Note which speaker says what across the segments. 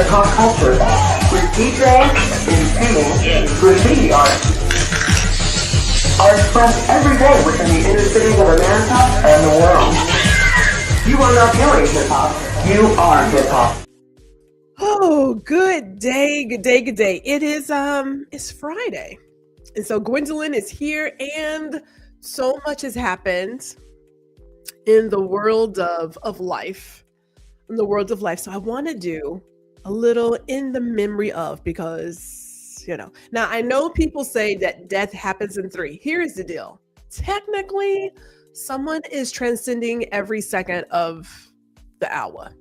Speaker 1: hip hop culture, with DJs infusing graffiti art. Are expressed every day within the inner cities of Atlanta and the world. You are not hearing hip hop. You are hip hop.
Speaker 2: Oh, good day, good day, good day. It's Friday. And so Gwendolyn is here, and so much has happened in the world of life. In the world of life. So I want to do a little in the memory of, because, now I know people say that death happens in 3. Here's the deal. Technically, someone is transcending every second of the hour.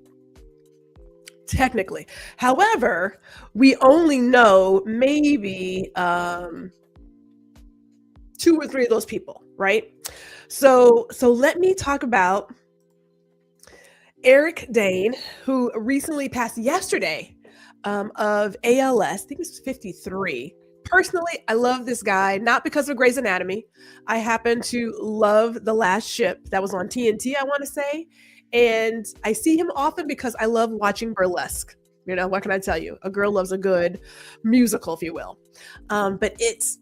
Speaker 2: Technically. However, we only know maybe 2 or 3 of those people, right? So let me talk about Eric Dane, who recently passed yesterday of ALS. I think it was 53. Personally, I love this guy, not because of Grey's Anatomy. I happen to love The Last Ship that was on TNT, I want to say. And I see him often because I love watching burlesque. What can I tell you? A girl loves a good musical, if you will. But it's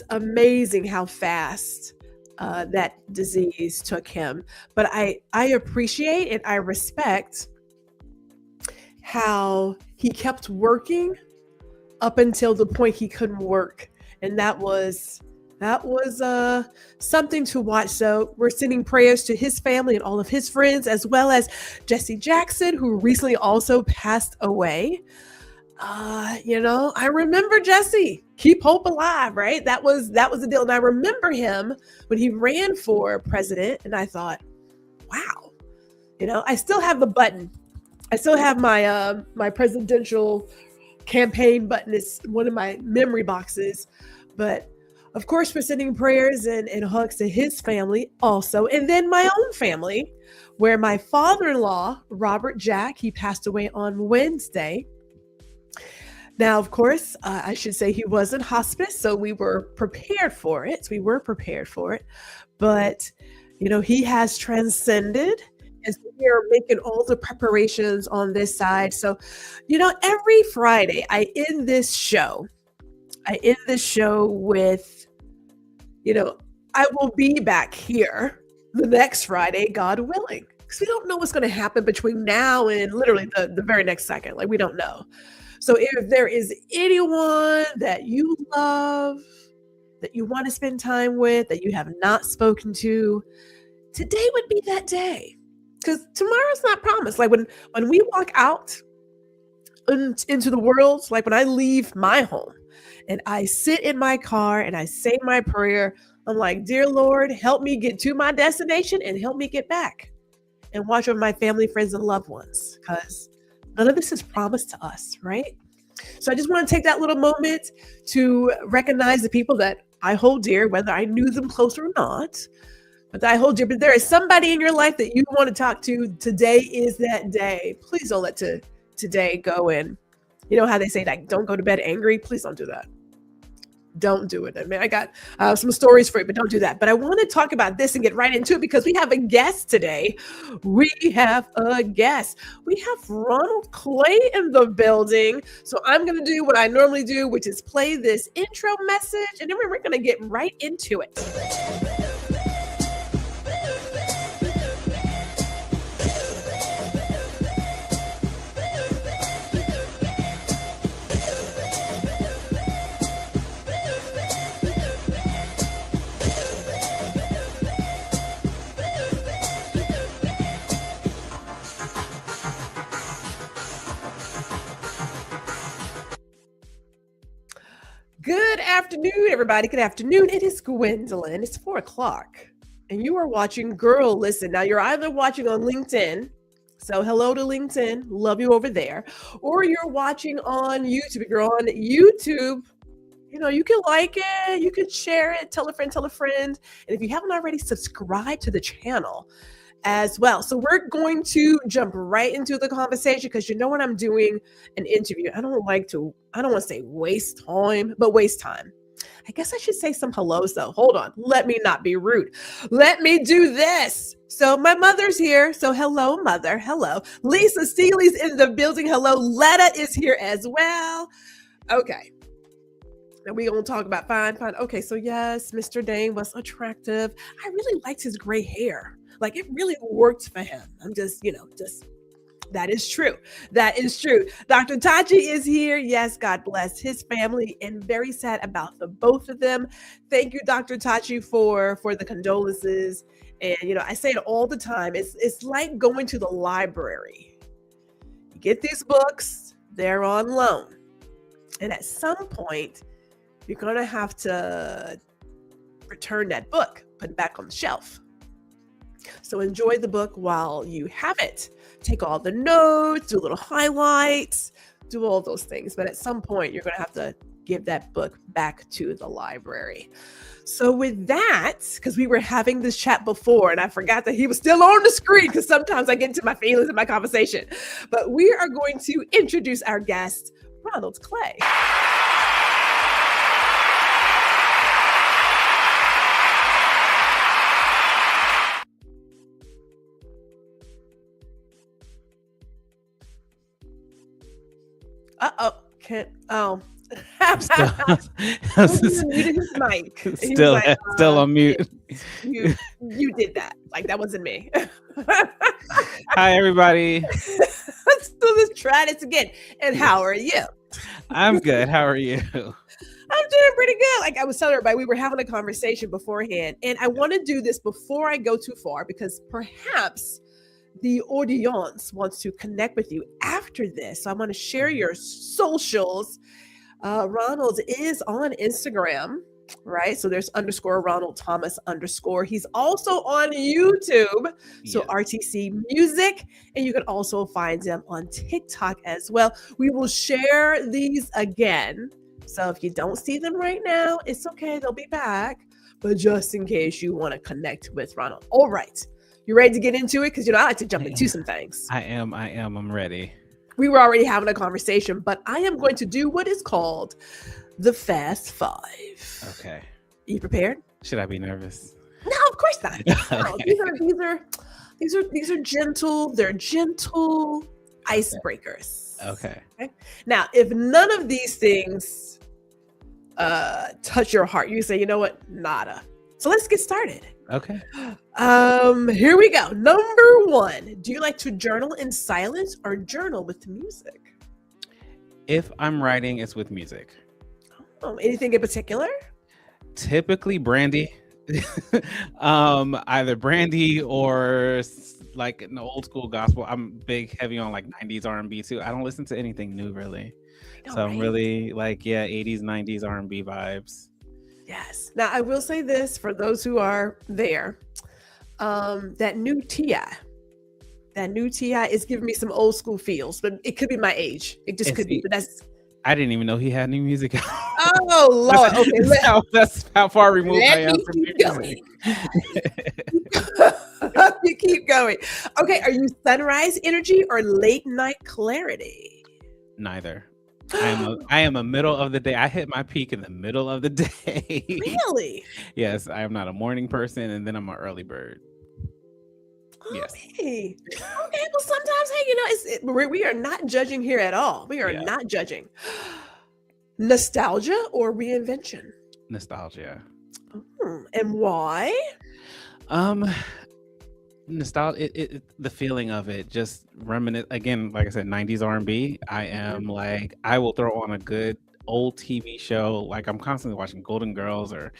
Speaker 2: amazing how fast that disease took him. But I appreciate and I respect how he kept working up until the point he couldn't work. And that was something to watch. So we're sending prayers to his family and all of his friends, as well as Jesse Jackson, who recently also passed away. I remember Jesse. Keep hope alive, right? That was the deal. And I remember him when he ran for president, and I thought, wow, I still have the button. I still have my my presidential campaign button. It's one of my memory boxes. But of course, we're sending prayers and hugs to his family also. And then my own family, where my father-in-law, Robert Jack, he passed away on Wednesday. Now, of course, I should say he was in hospice, so we were prepared for it. But, he has transcended. And so we are making all the preparations on this side. So, every Friday I end this show with, I will be back here the next Friday, God willing, because we don't know what's going to happen between now and literally the very next second. Like, we don't know. So if there is anyone that you love, that you want to spend time with, that you have not spoken to, today would be that day. Because tomorrow's not promised. Like when we walk out into the world, like when I leave my home and I sit in my car and I say my prayer, I'm like, dear Lord, help me get to my destination and help me get back and watch over my family, friends, and loved ones. Because none of this is promised to us, right? So I just want to take that little moment to recognize the people that I hold dear, whether I knew them close or not, but that I hold dear. But there is somebody in your life that you want to talk to. Today is that day. Please don't let today go in. You know how they say, like, don't go to bed angry? Please don't do that. Don't do it. I mean, I got some stories for you, but don't do that. But I want to talk about this and get right into it because we have a guest today. We have Ronald Clay in the building. So I'm going to do what I normally do, which is play this intro message, and then we're going to get right into it. Good afternoon, everybody. Good afternoon. It is Gwendolyn. It's 4:00, and you are watching Girl Listen. Now, you're either watching on LinkedIn, so hello to LinkedIn, love you over there, or you're watching on YouTube. If you're on YouTube, you can like it, you can share it, tell a friend, and if you haven't already, subscribe to the channel as well. So we're going to jump right into the conversation because when I'm doing an interview, I don't want to say waste time, but waste time. I guess I should say some hellos though. Hold on. Let me not be rude. Let me do this. So my mother's here. So hello, mother. Hello. Lisa Steely's in the building. Hello. Letta is here as well. Okay. And we're going to talk about fine. Okay. So yes, Mr. Dane was attractive. I really liked his gray hair. Like it really worked for him. I'm just, that is true. That is true. Dr. Tachi is here. Yes, God bless his family, and very sad about the both of them. Thank you, Dr. Tachi, for the condolences. And I say it all the time. It's like going to the library. You get these books, they're on loan, and at some point, you're gonna have to return that book, put it back on the shelf. So enjoy the book while you have it. Take all the notes, do little highlights, do all those things. But at some point, you're going to have to give that book back to the library. So with that, because we were having this chat before, and I forgot that he was still on the screen because sometimes I get into my feelings in my conversation. But we are going to introduce our guest, Ronald Clay. He muted his mic.
Speaker 3: Still on mute.
Speaker 2: You did that. Like that wasn't me.
Speaker 3: Hi, everybody.
Speaker 2: Let's try this again. And how are you?
Speaker 3: I'm good. How are you?
Speaker 2: I'm doing pretty good. Like I was telling everybody, we were having a conversation beforehand, and I want to do this before I go too far because perhaps the audience wants to connect with you after this. So I want to share your socials. Ronald is on Instagram, right? So there's _Ronald Thomas _. He's also on YouTube. So RTC Music. And you can also find him on TikTok as well. We will share these again. So if you don't see them right now, it's okay. They'll be back. But just in case you want to connect with Ronald. All right. You ready to get into it? Because, I like to jump into some things.
Speaker 3: I am. I'm ready.
Speaker 2: We were already having a conversation, but I am going to do what is called the Fast Five.
Speaker 3: Okay.
Speaker 2: You prepared?
Speaker 3: Should I be nervous?
Speaker 2: No, of course not. No, these are gentle. They're gentle icebreakers.
Speaker 3: Okay.
Speaker 2: Now, if none of these things touch your heart, you say, you know what? Nada. So let's get started.
Speaker 3: Okay.
Speaker 2: Here we go. Number 1. Do you like to journal in silence or journal with music?
Speaker 3: If I'm writing, it's with music.
Speaker 2: Oh, anything in particular?
Speaker 3: Typically Brandy. Either Brandy or like an old school gospel. I'm heavy on like 90s R&B too. I don't listen to anything new really. So I'm really like, 80s, 90s R&B vibes.
Speaker 2: Yes. Now, I will say this for those who are there. That new T.I. is giving me some old school feels, but it could be my age. It just could be. But
Speaker 3: I didn't even know he had new music out.
Speaker 2: Oh, Lord. Okay.
Speaker 3: That's how far removed I am from music.
Speaker 2: You keep going. Okay. Are you sunrise energy or late night clarity?
Speaker 3: Neither. I am a middle of the day. I hit my peak in the middle of the day.
Speaker 2: Really?
Speaker 3: Yes, I am not a morning person, and then I'm an early bird. Yes.
Speaker 2: Okay. Well, sometimes, hey, we are not judging here at all. We are not judging. Nostalgia or reinvention?
Speaker 3: Nostalgia.
Speaker 2: And why?
Speaker 3: Nostalgia, the feeling of it, just reminisce again. Like I said, 90s R&B. I am like, I will throw on a good old TV show. Like I'm constantly watching Golden Girls or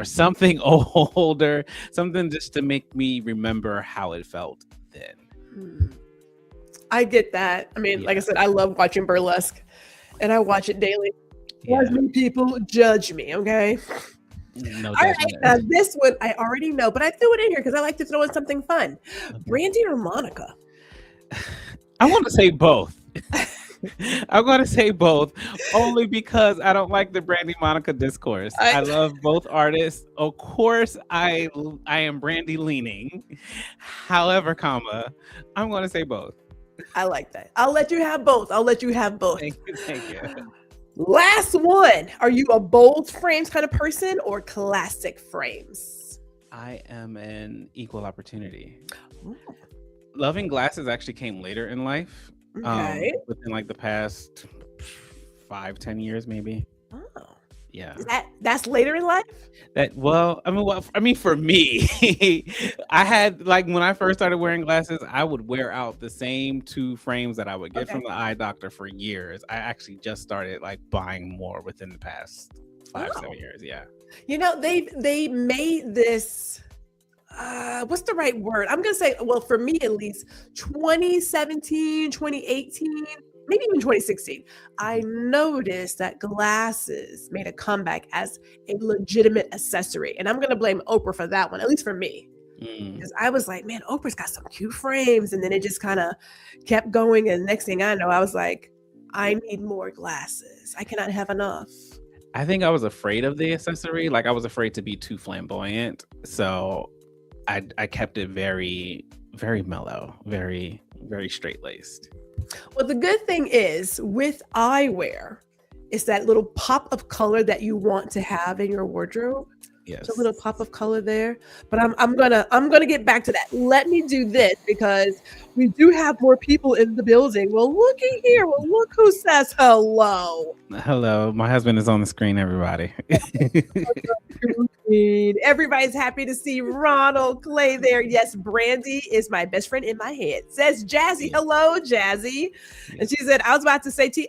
Speaker 3: something older, something just to make me remember how it felt then.
Speaker 2: I get that. I mean, like I said, I love watching burlesque, and I watch it daily. Judge me, people, judge me, okay?
Speaker 3: No.
Speaker 2: All right, now this one I already know, but I threw it in here because I like to throw in something fun. Okay. Brandy or Monica?
Speaker 3: I want to say both. I'm going to say both, only because I don't like the Brandy Monica discourse. I love both artists. Of course, I am Brandy leaning. However, I'm going to say both.
Speaker 2: I like that. I'll let you have both.
Speaker 3: Thank you.
Speaker 2: Last one. Are you a bold frames kind of person or classic frames?
Speaker 3: I am an equal opportunity.
Speaker 2: Ooh,
Speaker 3: Loving glasses actually came later in life,
Speaker 2: okay.
Speaker 3: within like the past 5-10 years maybe.
Speaker 2: Oh.
Speaker 3: Yeah.
Speaker 2: That's later in life?
Speaker 3: I mean, for me, I had like when I first started wearing glasses, I would wear out the same two frames that I would get
Speaker 2: Okay.
Speaker 3: from the eye doctor for years. I actually just started like buying more within the past 5-7 years. Yeah.
Speaker 2: You know, they made this what's the right word? I'm gonna say, well, for me at least, 2017, 2018, maybe even 2016, I noticed that glasses made a comeback as a legitimate accessory. And I'm gonna blame Oprah for that one, at least for me.
Speaker 3: Mm.
Speaker 2: Because I was like, man, Oprah's got some cute frames. And then it just kind of kept going. And next thing I know, I was like, I need more glasses. I cannot have enough.
Speaker 3: I think I was afraid of the accessory. Like I was afraid to be too flamboyant. So I kept it very, very mellow, very, very straight laced.
Speaker 2: Well, the good thing is with eyewear, it's that little pop of color that you want to have in your wardrobe.
Speaker 3: Yes.
Speaker 2: It's a little pop of color there. But I'm gonna get back to that. Let me do this because we do have more people in the building. Well, looky here. Well, look who says hello.
Speaker 3: Hello. My husband is on the screen, everybody.
Speaker 2: Everybody's happy to see Ronald Clay there. Yes, Brandy is my best friend in my head. Says Jazzy. Hello, Jazzy. And she said, I was about to say to you,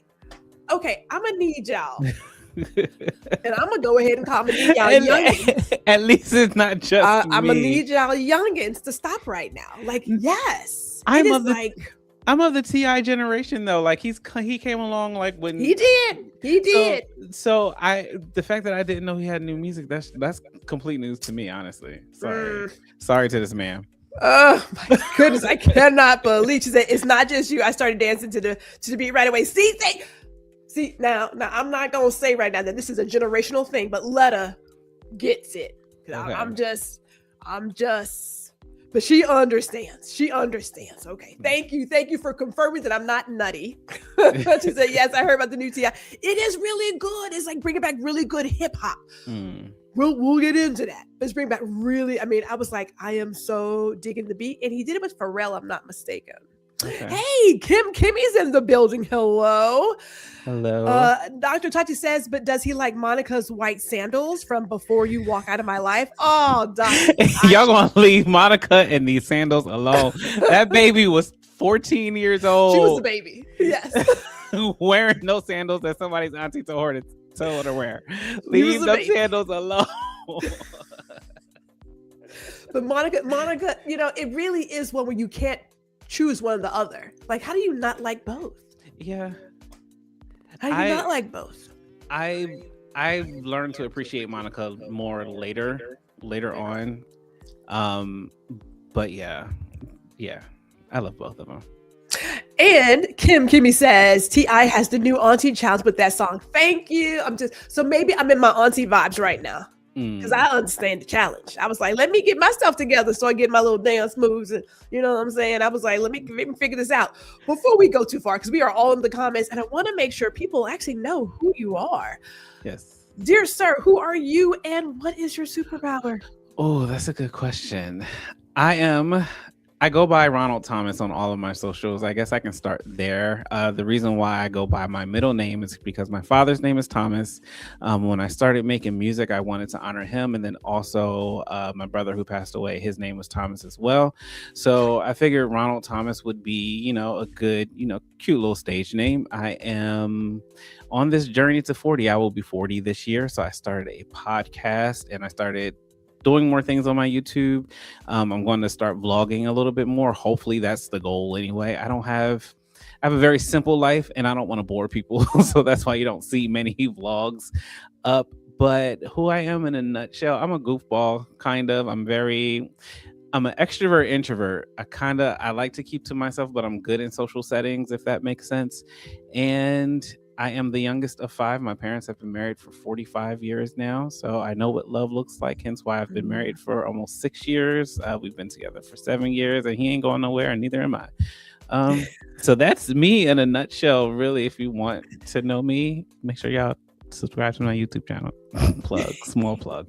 Speaker 2: okay, I'm gonna need y'all. And I'm gonna go ahead and call me y'all youngins.
Speaker 3: At least it's not just
Speaker 2: I'm gonna
Speaker 3: me.
Speaker 2: need y'all youngins to stop right now. Like, yes,
Speaker 3: I'm of the TI generation though. Like he came along like when
Speaker 2: he did.
Speaker 3: So the fact that I didn't know he had new music, that's complete news to me, honestly. Sorry to this man.
Speaker 2: Oh my goodness, I cannot believe she said it's not just you. I started dancing to the beat right away. See, now I'm not gonna say right now that this is a generational thing, but Letta gets it. Okay. I'm just, but she understands. Okay, thank you for confirming that I'm not nutty. She said, yes, I heard about the new TI. It is really good. It's like bringing back really good hip hop. We'll get into that. Let's bring back really. I mean, I was like, I am so digging the beat, and he did it with Pharrell. I'm not mistaken. Okay. Hey, Kimmy's in the building. Hello. Dr. Tati says, but does he like Monica's white sandals from Before You Walk Out of My Life? Oh, Dr.
Speaker 3: Y'all gonna leave Monica and these sandals alone. That baby was 14 years old.
Speaker 2: She was a baby. Yes.
Speaker 3: Wearing those sandals that somebody's auntie told her to wear. Leave those sandals alone.
Speaker 2: But Monica, you know, it really is one where you can't choose one or the other. Like, how do you not like both?
Speaker 3: Yeah.
Speaker 2: How do you not like both?
Speaker 3: I learned to appreciate Monica more later on. But yeah, I love both of them.
Speaker 2: And Kimmy says T.I. has the new auntie challenge with that song. Thank you. So maybe I'm in my auntie vibes right now. Because I understand the challenge. I was like, let me get myself together so I get my little dance moves. And you know what I'm saying? I was like, let me figure this out before we go too far, because we are all in the comments and I want to make sure people actually know who you are.
Speaker 3: Yes.
Speaker 2: Dear sir, who are you and what is your superpower?
Speaker 3: Oh, that's a good question. I go by Ronald Thomas on all of my socials. I guess I can start there. The reason why I go by my middle name is because my father's name is Thomas. When I started making music, I wanted to honor him. And then also my brother who passed away, his name was Thomas as well. So I figured Ronald Thomas would be, a good, cute little stage name. I am on this journey to 40. I will be 40 this year. So I started a podcast and I started doing more things on my YouTube. I'm going to start vlogging a little bit more. Hopefully that's the goal anyway. I have a very simple life and I don't want to bore people. So that's why you don't see many vlogs up. But who I am in a nutshell, I'm a goofball, kind of. I'm an extrovert introvert. I like to keep to myself, but I'm good in social settings, if that makes sense. And I am the youngest of 5. My parents have been married for 45 years now, so I know what love looks like, hence why I've been married for almost 6 years. We've been together for 7 years, and he ain't going nowhere, and neither am I. So that's me in a nutshell. Really, if you want to know me, make sure y'all subscribe to my YouTube channel. Small plug.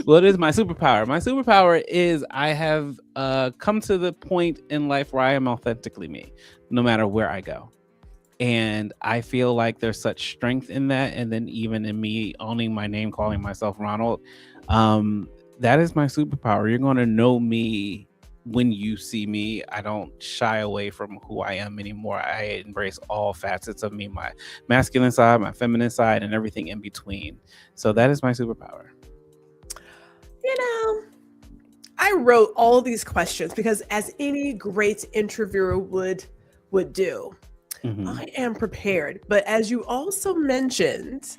Speaker 3: What is my superpower? My superpower is I have come to the point in life where I am authentically me, no matter where I go. And I feel like there's such strength in that. And then even in me owning my name, calling myself Ronald, that is my superpower. You're going to know me when you see me. I don't shy away from who I am anymore. I embrace all facets of me, my masculine side, my feminine side, and everything in between. So that is my superpower.
Speaker 2: You know, I wrote all these questions because as any great interviewer would do, I am prepared. But as you also mentioned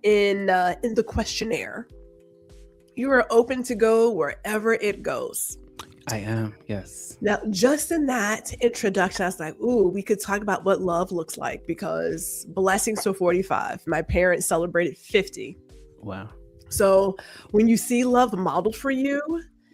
Speaker 2: in the questionnaire, you are open to go wherever it goes.
Speaker 3: I am, yes.
Speaker 2: Now, just in that introduction, I was like, ooh, we could talk about what love looks like, because blessings to 45. My parents celebrated 50.
Speaker 3: Wow.
Speaker 2: So when you see love modeled for you,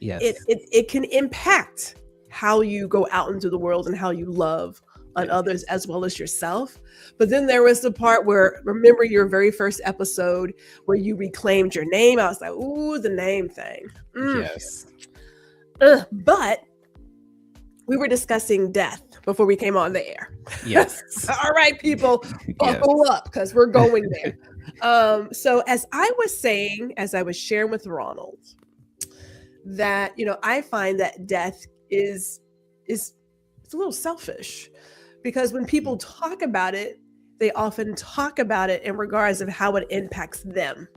Speaker 3: yes,
Speaker 2: it can impact how you go out into the world and how you love on others as well as yourself. But then there was the part where, remember your very first episode where you reclaimed your name? I was like, ooh, the name thing.
Speaker 3: Yes.
Speaker 2: But we were discussing death before we came on the air.
Speaker 3: Yes.
Speaker 2: All right, people, buckle up because we're going there. So as I was saying, as I was sharing with Ronald, that, I find that death is it's a little selfish, because when people talk about it, they often talk about it in regards of how it impacts them.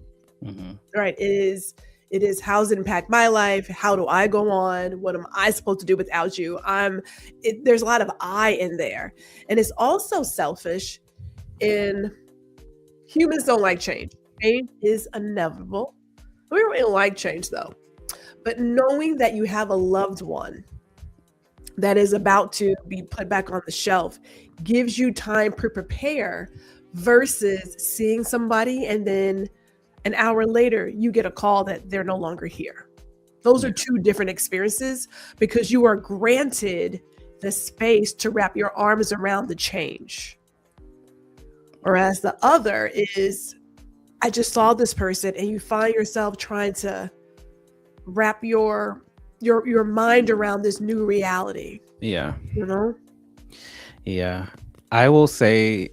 Speaker 2: Right? It is how's it impact my life? How do I go on? What am I supposed to do without you? There's a lot of I in there. And it's also selfish in humans don't like change. Change is inevitable. We don't really like change though. But knowing that you have a loved one that is about to be put back on the shelf gives you time to prepare, versus seeing somebody and then an hour later you get a call that they're no longer here. Those are two different experiences, because you are granted the space to wrap your arms around the change. Whereas the other is, I just saw this person, and you find yourself trying to wrap your mind around this new reality.
Speaker 3: Yeah.
Speaker 2: Yeah.
Speaker 3: I will say,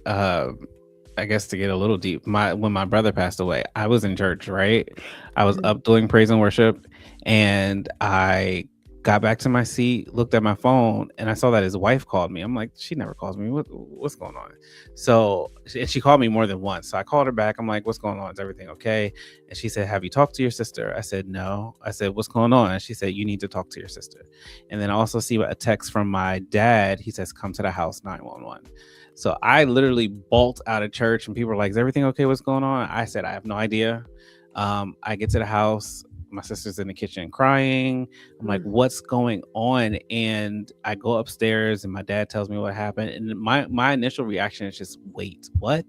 Speaker 3: I guess to get a little deep, when my brother passed away, I was in church, right? I was up doing praise and worship, and I got back to my seat, looked at my phone, and I saw that his wife called me. I'm like, she never calls me. What's going on? So, and she called me more than once. So I called her back. I'm like, what's going on? Is everything okay? And she said, have you talked to your sister? I said, no. I said, what's going on? And she said, you need to talk to your sister. And then I also see a text from my dad. He says, come to the house, 911. So I literally bolt out of church, and people are like, is everything okay? What's going on? I said, I have no idea. I get to the house. My sister's in the kitchen crying. I'm like, what's going on? And I go upstairs, and my dad tells me what happened. And my initial reaction is just, wait, what?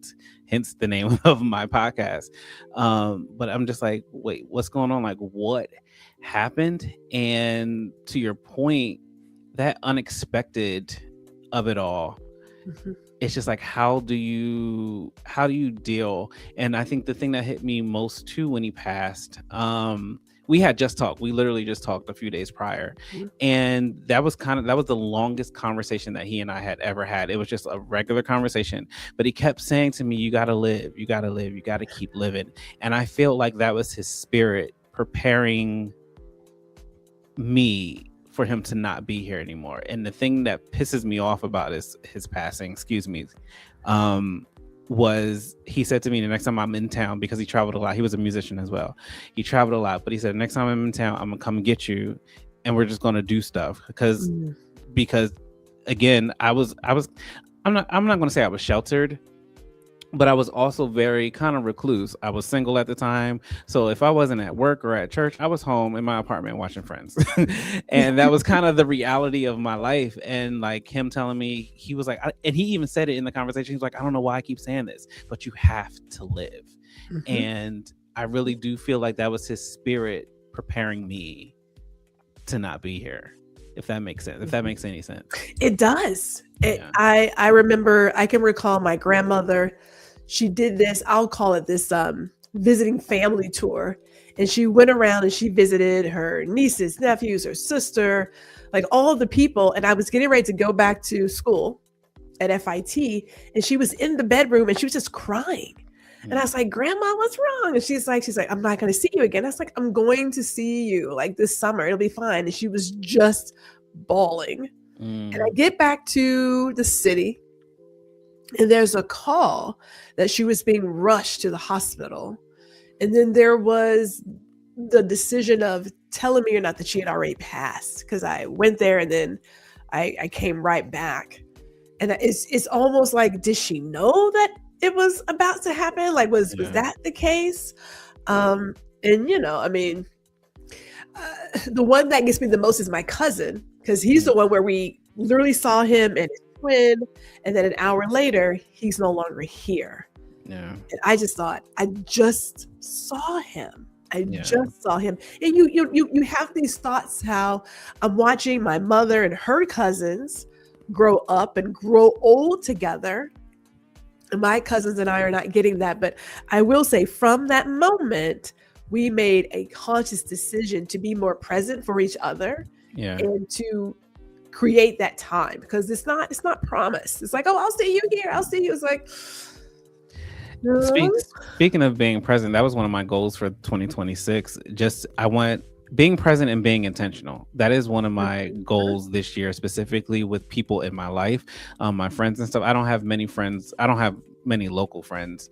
Speaker 3: Hence the name of my podcast. But I'm just like, wait, what's going on? Like, what happened? And to your point, that unexpected of it all, it's just like, how do you deal? And I think the thing that hit me most too when he passed, we had just talked. We literally just talked a few days prior. And that was the longest conversation that he and I had ever had. It was just a regular conversation, but he kept saying to me, you got to live, you got to live, you got to keep living. And I feel like that was his spirit preparing me for him to not be here anymore. And the thing that pisses me off about his passing, was he said to me, the next time I'm in town, because he traveled a lot, he was a musician as well, he traveled a lot, but he said, next time I'm in town, I'm gonna come get you, and we're just gonna do stuff, because again, I'm not gonna say I was sheltered, but I was also very kind of recluse. I was single at the time. So if I wasn't at work or at church, I was home in my apartment watching Friends. And that was kind of the reality of my life. And like him telling me, he was like, and he even said it in the conversation. He was like, I don't know why I keep saying this, but you have to live. And I really do feel like that was his spirit preparing me to not be here. if that makes sense, if that makes any sense.
Speaker 2: It does.
Speaker 3: Yeah.
Speaker 2: I remember, I can recall my grandmother, she did this, I'll call it this visiting family tour. And she went around and she visited her nieces, nephews, her sister, like all the people. And I was getting ready to go back to school at FIT, and she was in the bedroom and she was just crying. And I was like, Grandma, what's wrong? And she's like, I'm not going to see you again. I was like, I'm going to see you like this summer. It'll be fine. And she was just bawling. And I get back to the city, and there's a call that she was being rushed to the hospital. And then there was the decision of telling me or not that she had already passed, because I went there and then I came right back. And it's almost like, did she know that it was about to happen? Like, was that the case? And, you know, I mean, the one that gets me the most is my cousin, because he's the one where we literally saw him and his twin, and then an hour later, he's no longer here.
Speaker 3: Yeah.
Speaker 2: And I just thought, I just saw him. Just saw him. And you have these thoughts how I'm watching my mother and her cousins grow up and grow old together. And my cousins and I are not getting that. But I will say, from that moment, we made a conscious decision to be more present for each other and to create that time, because it's not promised. It's like, oh, I'll see you here. I'll see you. It's like, no.
Speaker 3: Speaking of being present, that was one of my goals for 2026. I want being present and being intentional. That is one of my goals this year, specifically with people in my life, my friends and stuff. I don't have many friends. I don't have many local friends.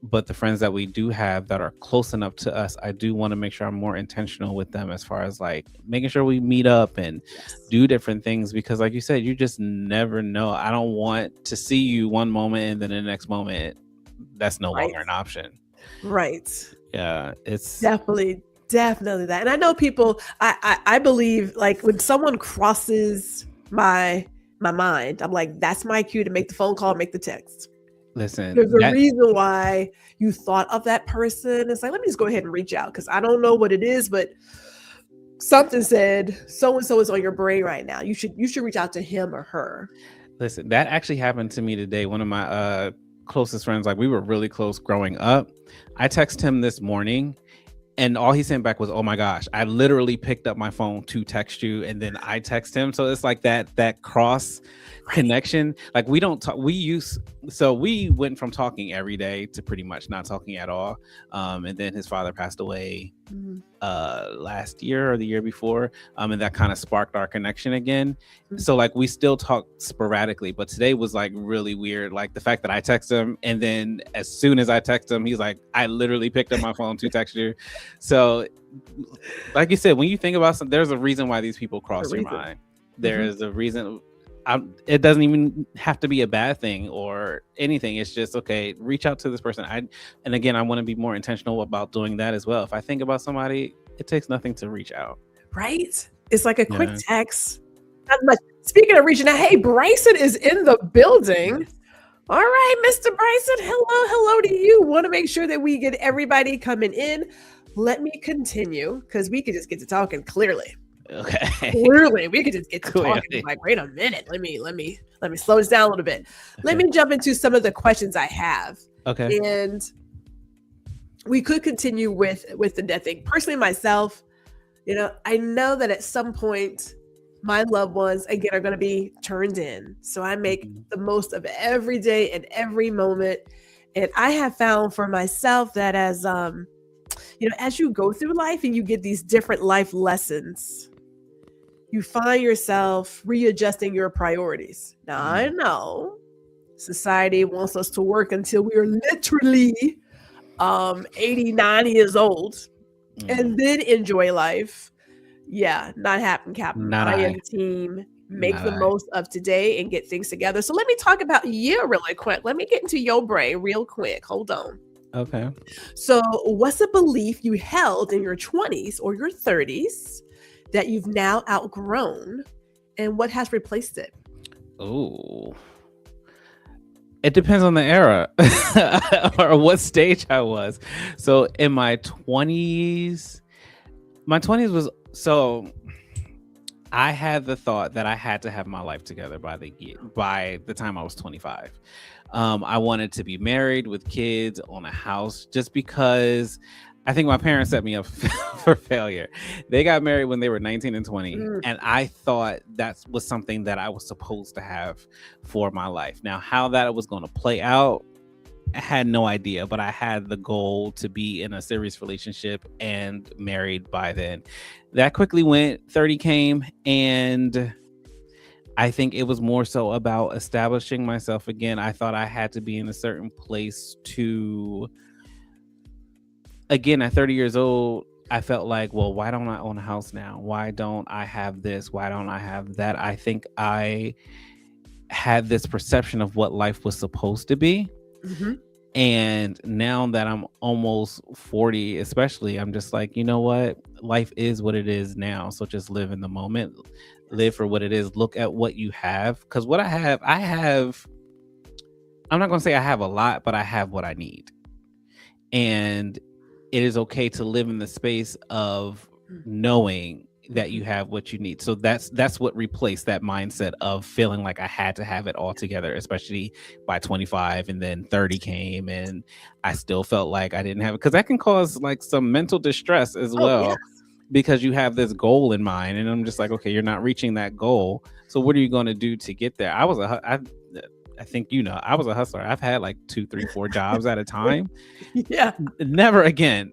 Speaker 3: But the friends that we do have that are close enough to us, I do want to make sure I'm more intentional with them as far as like making sure we meet up and do different things, because like you said, you just never know. I don't want to see you one moment and then the next moment that's no longer an option.
Speaker 2: Right.
Speaker 3: Yeah, it's
Speaker 2: definitely that. And I know people, I believe, like, when someone crosses my mind, I'm like, that's my cue to make the phone call, make the text.
Speaker 3: Listen,
Speaker 2: there's a reason why you thought of that person. It's like, let me just go ahead and reach out, because I don't know what it is, but something said so-and-so is on your brain right now. You should reach out to him or her.
Speaker 3: Listen, that actually happened to me today. One of my closest friends, like we were really close growing up. I texted him this morning, and all he sent back was, "Oh my gosh, I literally picked up my phone to text you," and then I text him. So it's like that cross connection. Like we don't talk. So we went from talking every day to pretty much not talking at all. And then his father passed away last year or the year before. And that kind of sparked our connection again. So like we still talk sporadically, but today was like really weird. Like the fact that I text him, and then as soon as I text him, he's like, "I literally picked up my phone to text you." So like you said, when you think about something, there's a reason why these people cross your mind. There is a reason. It doesn't even have to be a bad thing or anything. It's just, okay, reach out to this person. And again, I want to be more intentional about doing that as well. If I think about somebody, it takes nothing to reach out.
Speaker 2: Right? It's like a quick text. Not much. Speaking of reaching out, hey, Bryson is in the building. All right, Mr. Bryson, hello to you. Want to make sure that we get everybody coming in. Let me continue, because we could just get to talking clearly.
Speaker 3: Okay.
Speaker 2: Clearly, we could just get to talking. Like, wait a minute. Let me slow this down a little bit. Let me jump into some of the questions I have.
Speaker 3: Okay.
Speaker 2: And we could continue with the death thing. Personally, myself, I know that at some point my loved ones again are going to be turned in. So I make the most of every day and every moment. And I have found for myself that as you go through life and you get these different life lessons, you find yourself readjusting your priorities. Now, I know society wants us to work until we are literally 80, 90 years old and then enjoy life. Yeah, not happening, Captain. I am team. Make the most of today and get things together. So let me talk about you really quick. Let me get into your brain real quick. Hold on.
Speaker 3: Okay.
Speaker 2: So what's a belief you held in your 20s or your 30s that you've now outgrown, and what has replaced it?
Speaker 3: Oh, it depends on the era or what stage I was. So in my 20s was, so I had the thought that I had to have my life together by the time I was 25. I wanted to be married with kids, on a house, just because I think my parents set me up for failure. They got married when they were 19 and 20,
Speaker 2: Mm.
Speaker 3: and I thought that was something that I was supposed to have for my life. Now, how that was going to play out, I had no idea, but I had the goal to be in a serious relationship and married by then. That quickly went, 30 came, and I think it was more so about establishing myself again. I thought I had to be in a certain place to, again, at 30 years old, I felt like, well, why don't I own a house now? Why don't I have this? Why don't I have that? I think I had this perception of what life was supposed to be.
Speaker 2: Mm-hmm.
Speaker 3: And now that I'm almost 40, especially, I'm just like, you know what? Life is what it is now. So just live in the moment, live for what it is. Look at what you have. Because what I have, I'm not going to say I have a lot, but I have what I need. And it is okay to live in the space of knowing that you have what you need. So that's what replaced that mindset of feeling like I had to have it all together, especially by 25, and then 30 came and I still felt like I didn't have it, because that can cause like some mental distress as well.
Speaker 2: Yes.
Speaker 3: Because you have this goal in mind, and I'm just like, okay, you're not reaching that goal, so what are you going to do to get there? I think, I was a hustler. I've had like 2, 3, 4 jobs at a time.
Speaker 2: Yeah.
Speaker 3: Never again.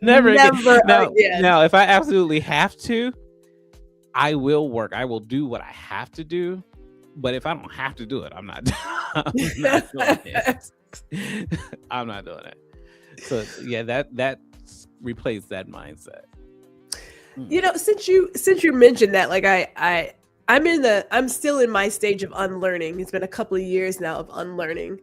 Speaker 3: Never again. Now, if I absolutely have to, I will work. I will do what I have to do. But if I don't have to do it, I'm not doing it. I'm not doing it. So yeah, that replaced that mindset.
Speaker 2: Since you mentioned that, like I'm still in my stage of unlearning. It's been a couple of years now of unlearning.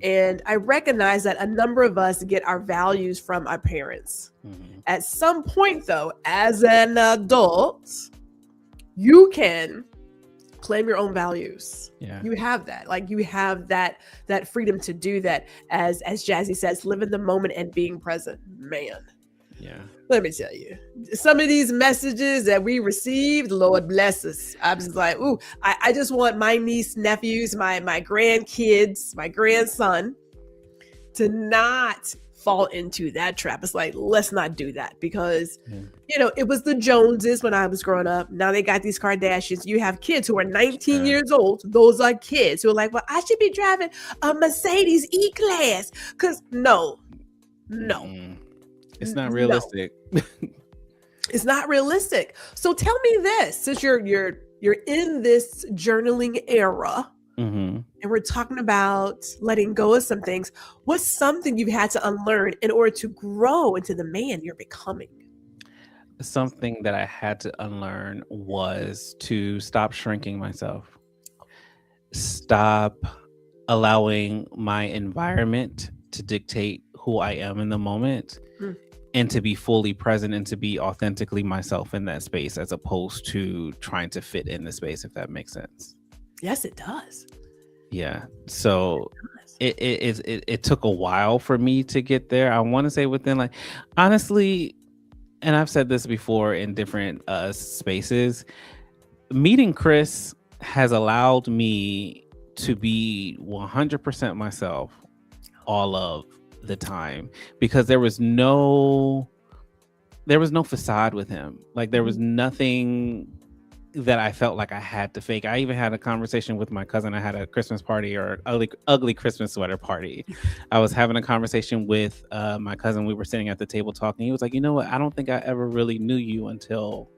Speaker 2: And I recognize that a number of us get our values from our parents. Mm-hmm. At some point, though, as an adult, you can claim your own values. Yeah. You have that. Like, you have that freedom to do that. As Jazzy says, live in the moment and being present. Man. Yeah. Let me tell you, some of these messages that we received, Lord bless us. I'm just like, ooh, I just want my niece, nephews, my grandkids, my grandson to not fall into that trap. It's like, let's not do that, because, it was the Joneses when I was growing up. Now they got these Kardashians. You have kids who are 19 years old. Those are kids who are like, well, I should be driving a Mercedes E-Class. Because no.
Speaker 3: It's not realistic.
Speaker 2: No. It's not realistic. So tell me this, since you're in this journaling era, and we're talking about letting go of some things, what's something you've had to unlearn in order to grow into the man you're becoming?
Speaker 3: Something that I had to unlearn was to stop shrinking myself. Stop allowing my environment to dictate who I am in the moment. And to be fully present and to be authentically myself in that space, as opposed to trying to fit in the space, if that makes sense.
Speaker 2: Yes, it does.
Speaker 3: Yeah. So it took a while for me to get there. I want to say within, like, honestly, and I've said this before in different spaces, meeting Chris has allowed me to be 100% myself all of the time, because there was no facade with him. Like, there was nothing that I felt like I had to fake. I even had a conversation with my cousin. I had a Christmas party, or ugly Christmas sweater party. I was having a conversation with my cousin. We were sitting at the table talking. He was like, you know what? I don't think I ever really knew you until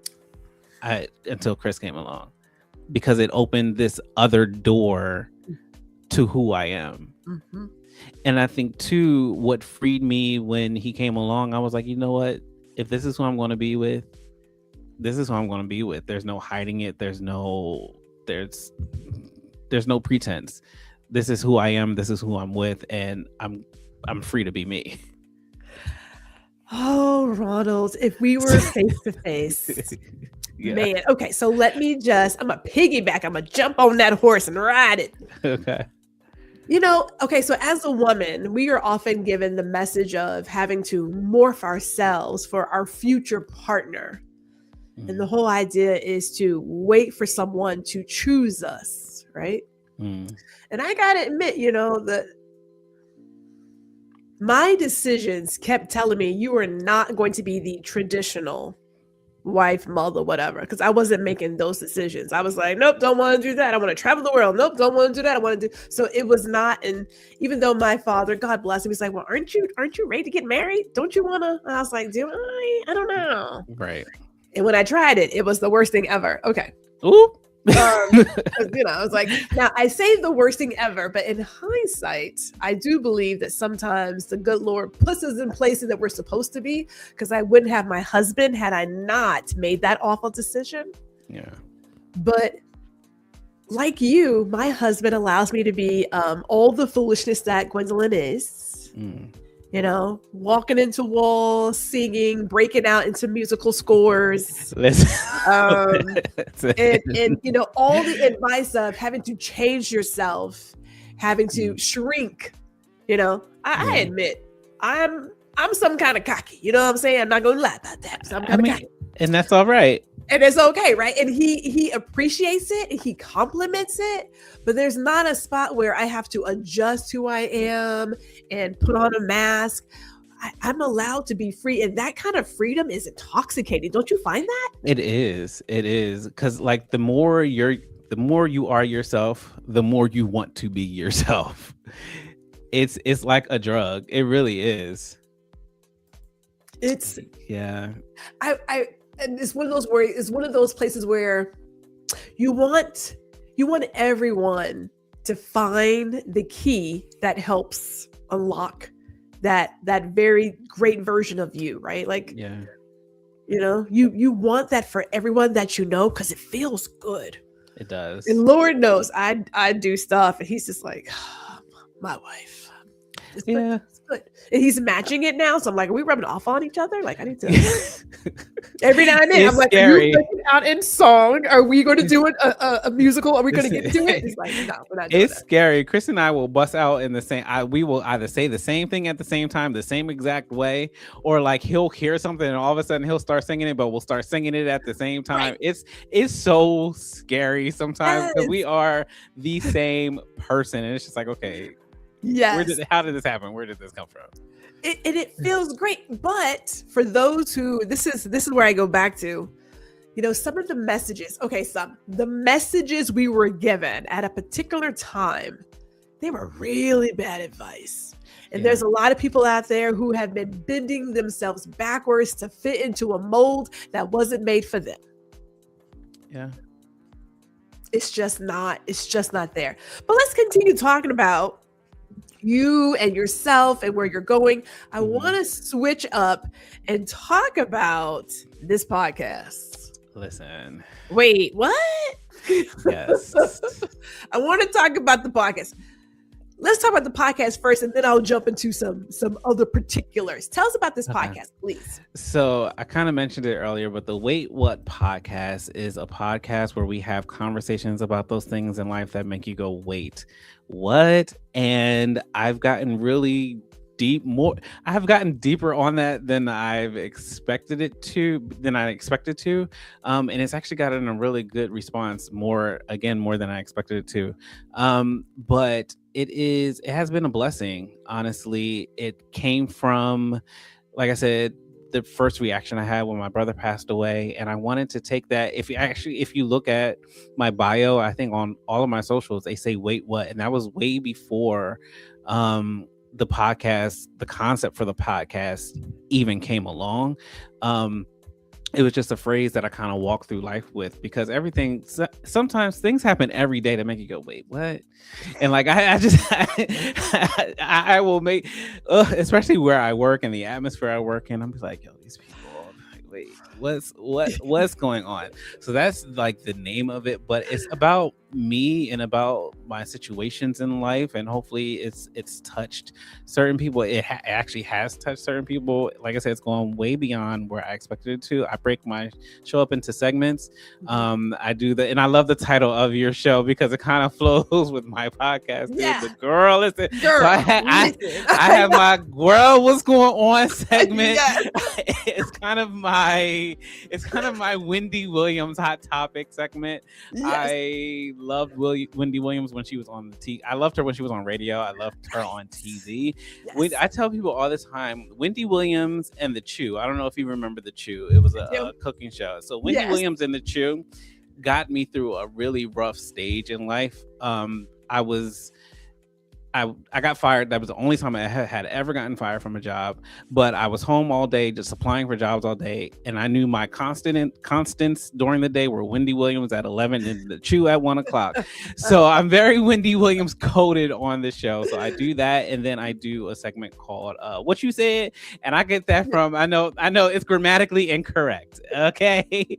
Speaker 3: Chris came along, because it opened this other door to who I am. Mm-hmm. And I think too, what freed me when he came along, I was like, you know what? If this is who I'm going to be with, this is who I'm going to be with. There's no hiding it. There's no pretense. This is who I am. This is who I'm with, and I'm free to be me.
Speaker 2: Oh, Ronald, if we were face to face. Man. Okay, so I'm a piggyback. I'm gonna jump on that horse and ride it.
Speaker 3: Okay.
Speaker 2: So as a woman, we are often given the message of having to morph ourselves for our future partner. And the whole idea is to wait for someone to choose us, right? And I gotta admit, that my decisions kept telling me you are not going to be the traditional wife, mother, whatever, because I wasn't making those decisions. I was like, nope, don't want to do that. I want to travel the world. Nope, don't want to do that. I want to do. So it was not. And even though my father, God bless him, he's like, well, aren't you ready to get married? Don't you want to? And I was like, do I don't know.
Speaker 3: Right.
Speaker 2: And when I tried it, it was the worst thing ever. Okay.
Speaker 3: Ooh.
Speaker 2: I was like, now I say the worst thing ever, but in hindsight, I do believe that sometimes the good Lord puts us in places that we're supposed to be, because I wouldn't have my husband had I not made that awful decision.
Speaker 3: Yeah.
Speaker 2: But like you, my husband allows me to be all the foolishness that Gwendolyn is. Walking into walls, singing, breaking out into musical scores. And all the advice of having to change yourself, having to shrink. I admit I'm some kind of cocky. You know what I'm saying? I'm not gonna lie about that. So I'm kind of cocky.
Speaker 3: And that's all right.
Speaker 2: And it's okay, right? And he appreciates it and he compliments it, but there's not a spot where I have to adjust who I am and put on a mask. I'm allowed to be free, and that kind of freedom is intoxicating. Don't you find that? It
Speaker 3: is, because like the more you are yourself, the more you want to be yourself. It's like a drug. It really is.
Speaker 2: And it's one of those places where you want everyone to find the key that helps unlock that very great version of you, right? Like, you want that for everyone that because it feels good.
Speaker 3: It does.
Speaker 2: And Lord knows I do stuff and he's just like, oh, my wife. It's good. And he's matching it now. So I'm like, are we rubbing off on each other? Like, I need to. Every now and then, I'm like, are you breaking out in song? Are we going to do a musical? Are we going to get to it? He's like, no, we're not doing
Speaker 3: It's scary. Chris and I will bust out in the same. We will either say the same thing at the same time, the same exact way, or like he'll hear something and all of a sudden he'll start singing it, but we'll start singing it at the same time. Right. It's so scary sometimes because we are the same person, and it's just like, okay.
Speaker 2: Yes.
Speaker 3: How did this happen? Where did this come from?
Speaker 2: It feels great, but for those who this is where I go back to, some of the messages. Okay, the messages we were given at a particular time, they were really bad advice. And there's a lot of people out there who have been bending themselves backwards to fit into a mold that wasn't made for them.
Speaker 3: Yeah.
Speaker 2: It's just not there. But let's continue talking about you and yourself and where you're going. I want to switch up and talk about this podcast.
Speaker 3: Listen.
Speaker 2: Wait, what?
Speaker 3: Yes.
Speaker 2: I want to talk about the podcast. Let's talk about the podcast first, and then I'll jump into some other particulars. Tell us about this podcast, please.
Speaker 3: So I kind of mentioned it earlier, but the Wait What podcast is a podcast where we have conversations about those things in life that make you go, wait, what? And I've gotten really I've gotten deeper on that than I expected to. And it's actually gotten a really good response, more than I expected it to. But it has been a blessing, honestly. It came from, like I said, the first reaction I had when my brother passed away, and I wanted to take that. If you look at my bio, I think on all of my socials, they say "Wait, what?" and that was way before the podcast, the concept for the podcast even came along. It was just a phrase that I kind of walk through life with, because sometimes things happen every day that make you go, wait, what? And like, I will make, especially where I work and the atmosphere I work in, I'm just like, yo, these people, wait, what's going on? So that's like the name of it, but it's about me and about my situations in life, and hopefully it's touched certain people. It actually has touched certain people. Like I said, it's gone way beyond where I expected it to. I break my show up into segments. I do that, and I love the title of your show because it kind of flows with my podcast.
Speaker 2: Yeah.
Speaker 3: The girl, listen. So I have my girl, what's going on segment.
Speaker 2: Yes.
Speaker 3: It's kind of my Wendy Williams hot topic segment.
Speaker 2: Yes.
Speaker 3: I loved Wendy Williams when she was on the T. I loved her when she was on radio. I loved her on TV.
Speaker 2: Yes.
Speaker 3: I tell people all the time, Wendy Williams and The Chew. I don't know if you remember The Chew. It was a cooking show. So Wendy Williams and The Chew got me through a really rough stage in life. I got fired. That was the only time I had ever gotten fired from a job. But I was home all day, just applying for jobs all day. And I knew my constants during the day were Wendy Williams at 11 and The Chew at 1 o'clock. So I'm very Wendy Williams coded on the show. So I do that. And then I do a segment called What You Said. And I get that from, I know it's grammatically incorrect. Okay.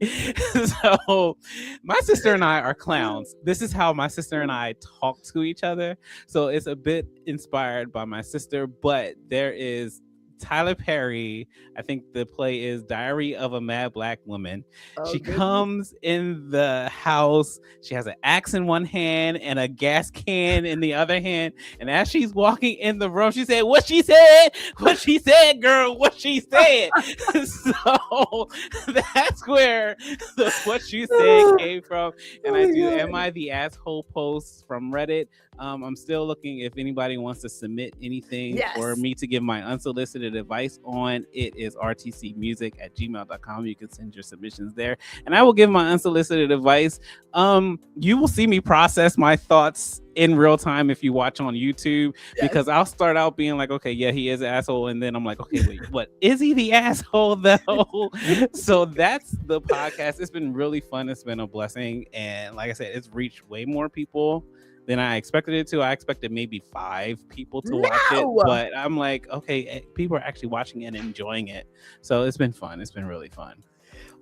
Speaker 3: So my sister and I are clowns. This is how my sister and I talk to each other. So it's a bit inspired by my sister, but there is Tyler Perry. I think the play is Diary of a Mad Black Woman. She comes in the house. She has an axe in one hand and a gas can in the other hand. And as she's walking in the room, she said, "What she said? What she said, girl? What she said?" So that's where the "What she said" came from. And I do "Am I the Asshole" posts from Reddit. I'm still looking if anybody wants to submit anything for me to give my unsolicited advice on. It is rtcmusic@gmail.com. You can send your submissions there and I will give my unsolicited advice. You will see me process my thoughts in real time if you watch on YouTube, because I'll start out being like, okay, yeah, he is an asshole. And then I'm like, okay, wait, what is he the asshole though? So that's the podcast. It's been really fun. It's been a blessing. And like I said, it's reached way more people than I expected it to. I expected maybe 5 people to watch it, but I'm like, okay, people are actually watching it and enjoying it. So it's been fun. It's been really fun.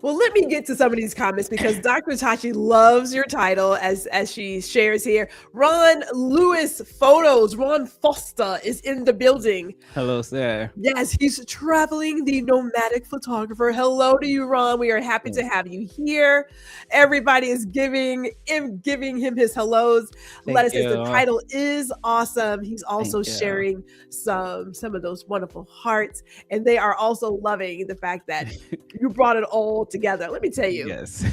Speaker 2: Well, let me get to some of these comments because Dr. Tachi loves your title as she shares here. Ron Lewis Photos. Ron Foster is in the building.
Speaker 3: Hello, sir.
Speaker 2: Yes, he's traveling the nomadic photographer. Hello to you, Ron. We are happy to have you here. Everybody is giving him his hellos. Lettuce says the title is awesome. He's also sharing some of those wonderful hearts, and they are also loving the fact that you brought it all together. Let me tell you.
Speaker 3: Yes.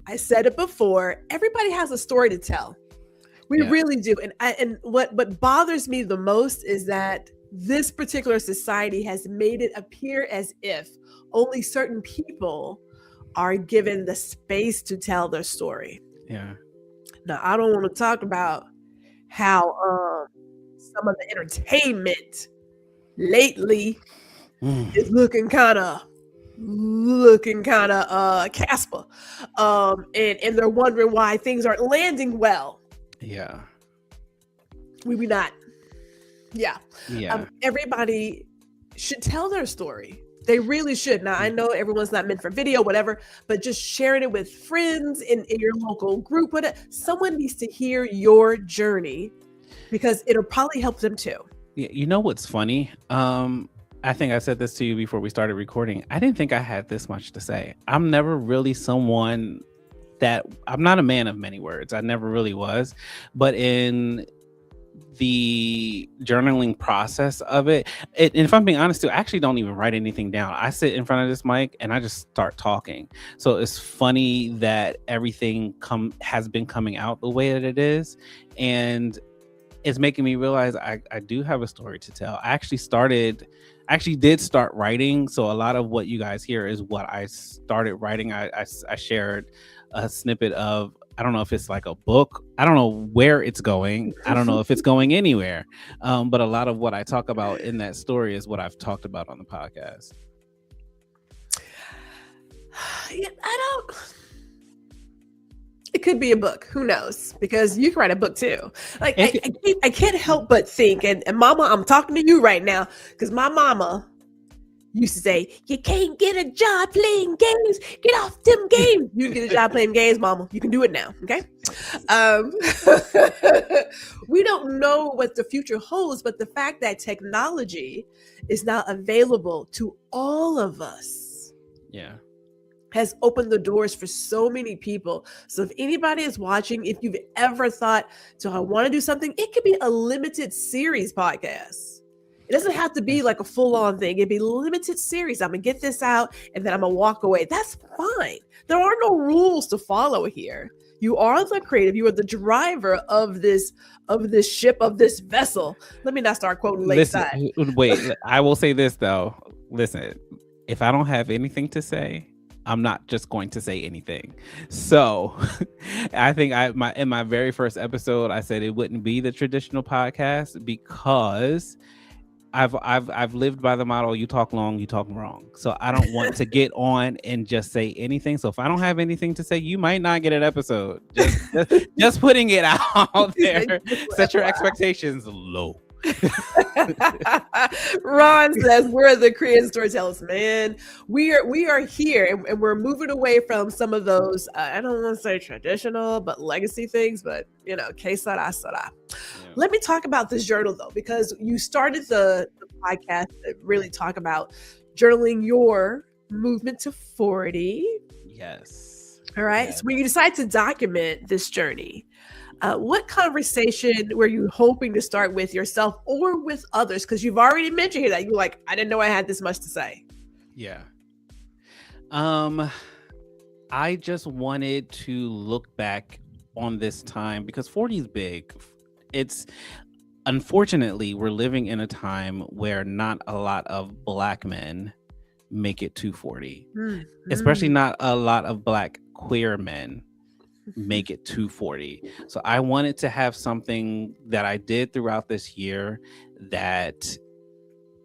Speaker 2: I said it before. Everybody has a story to tell. We really do. And what bothers me the most is that this particular society has made it appear as if only certain people are given the space to tell their story.
Speaker 3: Yeah.
Speaker 2: Now, I don't want to talk about how some of the entertainment lately is looking kind of Casper, and they're wondering why things aren't landing well.
Speaker 3: Yeah,
Speaker 2: we not. Everybody should tell their story. They really should. Now, I know everyone's not meant for video, whatever, but just sharing it with friends in your local group. Someone needs to hear your journey because it'll probably help them too.
Speaker 3: Yeah, you know what's funny? I think I said this to you before we started recording. I didn't think I had this much to say. I'm never really someone that I'm not a man of many words. I never really was. But in the journaling process of it, and if I'm being honest too, I actually don't even write anything down. I sit in front of this mic and I just start talking. So it's funny that everything has been coming out the way that it is. And it's making me realize I do have a story to tell. I actually did start writing. So a lot of what you guys hear is what I started writing. I shared a snippet of, I don't know if it's like a book. I don't know where it's going. I don't know if it's going anywhere. But a lot of what I talk about in that story is what I've talked about on the podcast.
Speaker 2: It could be a book. Who knows? Because you can write a book too. Like I can't help but think, and Mama, I'm talking to you right now, because my mama used to say, "You can't get a job playing games. Get off them games." You can get a job playing games, Mama. You can do it now. Okay. We don't know what the future holds, but the fact that technology is now available to all of us.
Speaker 3: Yeah.
Speaker 2: Has opened the doors for so many people. So if anybody is watching, if you've ever thought, so I want to do something, it could be a limited series podcast. It doesn't have to be like a full-on thing. It'd be limited series. I'm gonna get this out and then I'm gonna walk away. That's fine. There are no rules to follow here. You are the creative. You are the driver of this ship, of this vessel. Let me not start quoting Lakeside.
Speaker 3: Wait, I will say this though. Listen, if I don't have anything to say, I'm not just going to say anything. So I think in my very first episode, I said it wouldn't be the traditional podcast because I've lived by the motto, you talk long, you talk wrong. So I don't want to get on and just say anything. So if I don't have anything to say, you might not get an episode. Just putting it out there. Set your expectations low.
Speaker 2: Ron says we're the creative storytellers, man. We are here and we're moving away from some of those I don't want to say traditional but legacy things, but que sera sera. Let me talk about this journal though, because you started the podcast to really talk about journaling your movement to 40.
Speaker 3: Yes.
Speaker 2: All right.
Speaker 3: Yes.
Speaker 2: So when you decide to document this journey, what conversation were you hoping to start with yourself or with others? Because you've already mentioned here that you're like, I didn't know I had this much to say.
Speaker 3: Yeah. I just wanted to look back on this time because 40 is big. It's unfortunately we're living in a time where not a lot of Black men make it to 40, especially not a lot of Black queer men make it to 40. So I wanted to have something that I did throughout this year that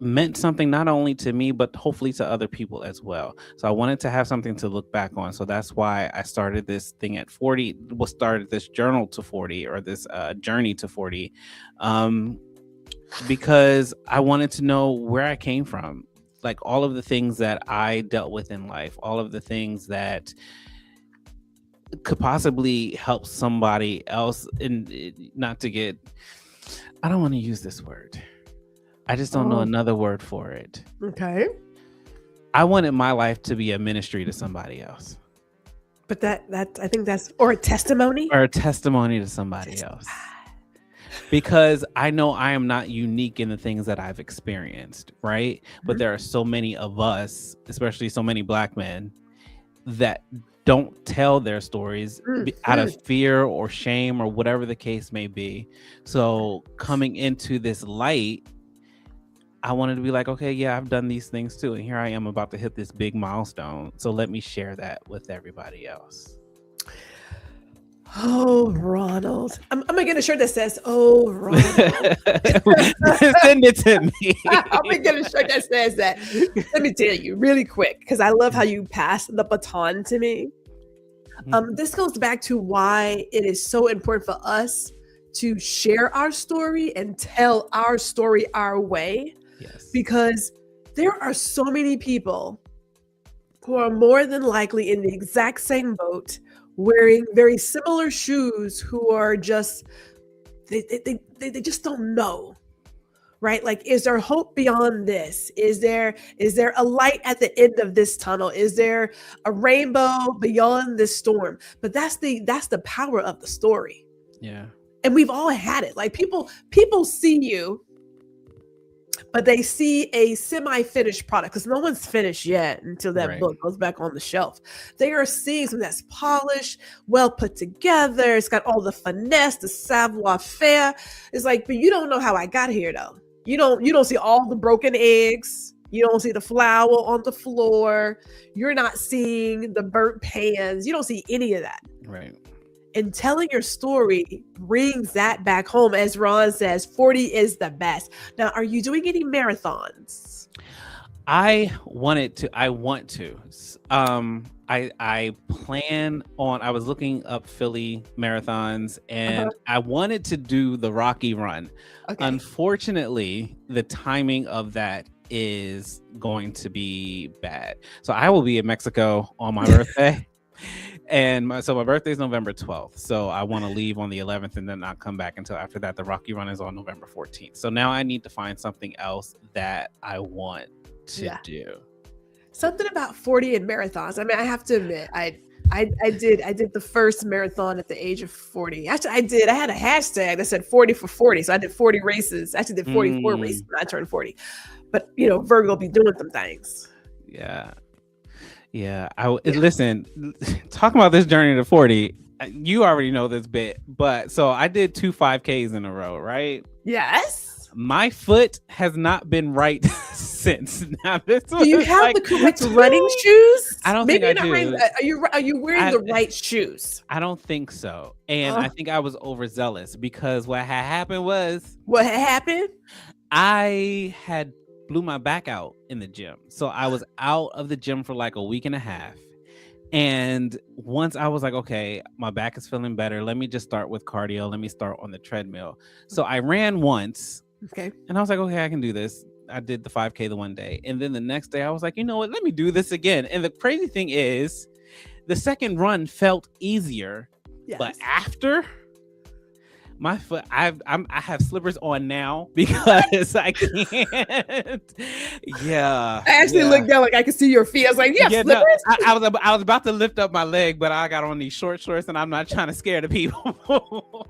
Speaker 3: meant something not only to me but hopefully to other people as well. So I wanted to have something to look back on. So that's why I started this thing at 40. Started this journal to 40 or this journey to 40, because I wanted to know where I came from, like all of the things that I dealt with in life, all of the things that could possibly help somebody else. And not to get, I don't want to use this word. I just don't know another word for it.
Speaker 2: Okay.
Speaker 3: I wanted my life to be a ministry to somebody else.
Speaker 2: But that I think that's, or a testimony?
Speaker 3: Or a testimony to somebody else. Because I know I am not unique in the things that I've experienced, right? But there are so many of us, especially so many Black men, that don't tell their stories out of fear or shame or whatever the case may be. So coming into this light, I wanted to be like, okay, yeah, I've done these things too. And here I am about to hit this big milestone. So let me share that with everybody else.
Speaker 2: Oh, Ronald. I'm going to get a shirt that says, oh, Ronald.
Speaker 3: Send it to me.
Speaker 2: I'm going to get a shirt that says that. Let me tell you really quick, because I love how you pass the baton to me. This goes back to why it is so important for us to share our story and tell our story our way.
Speaker 3: Yes.
Speaker 2: Because there are so many people who are more than likely in the exact same boat, wearing very similar shoes, who are just, they just don't know, right? Like, is there hope beyond this? Is there a light at the end of this tunnel? Is there a rainbow beyond this storm? But that's the power of the story.
Speaker 3: Yeah.
Speaker 2: And we've all had it. Like people see you, but they see a semi-finished product because no one's finished yet until that book goes back on the shelf. They are seeing something that's polished, well put together. It's got all the finesse, the savoir-faire. It's like, but you don't know how I got here though. You don't see all the broken eggs. You don't see the flour on the floor. You're not seeing the burnt pans. You don't see any of that.
Speaker 3: Right.
Speaker 2: And telling your story brings that back home. As Ron says, 40 is the best. Now, are you doing any marathons?
Speaker 3: I want to. I plan on, I was looking up Philly marathons and I wanted to do the Rocky Run. Okay. Unfortunately, the timing of that is going to be bad. So I will be in Mexico on my birthday. And my birthday is November 12th. So I want to leave on the 11th and then not come back until after that. The Rocky Run is on November 14th. So now I need to find something else that I want to do.
Speaker 2: Something about 40 and marathons. I mean, I have to admit, I did the first marathon at the age of 40. Actually, I had a hashtag that said 40 for 40. So I did 40 races. I actually did 44 races when I turned 40. But Virgo be doing some things.
Speaker 3: Yeah. Listen, talking about this journey to 40, you already know this bit, but so I did 2 5Ks in a row, right?
Speaker 2: Yes.
Speaker 3: My foot has not been right since. Now, this
Speaker 2: do you have the correct running shoes?
Speaker 3: I don't think I do.
Speaker 2: Are you wearing the right shoes?
Speaker 3: I don't think so. And I think I was overzealous because what had happened was...
Speaker 2: What had happened?
Speaker 3: I had blew my back out in the gym. So I was out of the gym for like a week and a half. And once I was like, okay, my back is feeling better. Let me just start with cardio. Let me start on the treadmill. So I ran once.
Speaker 2: Okay.
Speaker 3: And I was like, okay, I can do this. I did the 5K the one day. And then the next day I was like, you know what? Let me do this again. And the crazy thing is the second run felt easier. Yes. But after... my foot, I have slippers on now because I can't. Yeah.
Speaker 2: I actually looked down like I could see your feet. I was like, you have slippers?
Speaker 3: No, I was about to lift up my leg, but I got on these short shorts and I'm not trying to scare the people.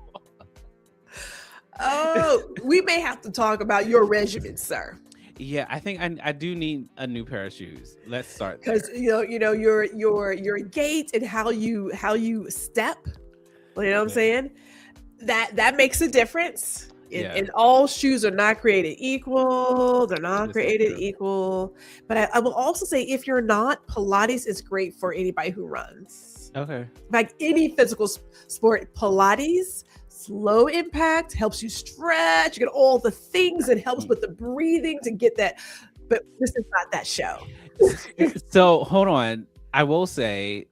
Speaker 2: Oh, we may have to talk about your regimen, sir.
Speaker 3: Yeah, I think I do need a new pair of shoes. Let's start there.
Speaker 2: Because your gait and how you step, you know what I'm saying? That makes a difference. And all shoes are not created equal. They're not created equal. But I will also say, if you're not, Pilates is great for anybody who runs.
Speaker 3: Okay.
Speaker 2: Like any physical sport, Pilates, low impact, helps you stretch, you get all the things, and helps with the breathing to get that. But this is not that show.
Speaker 3: So hold on. I will say,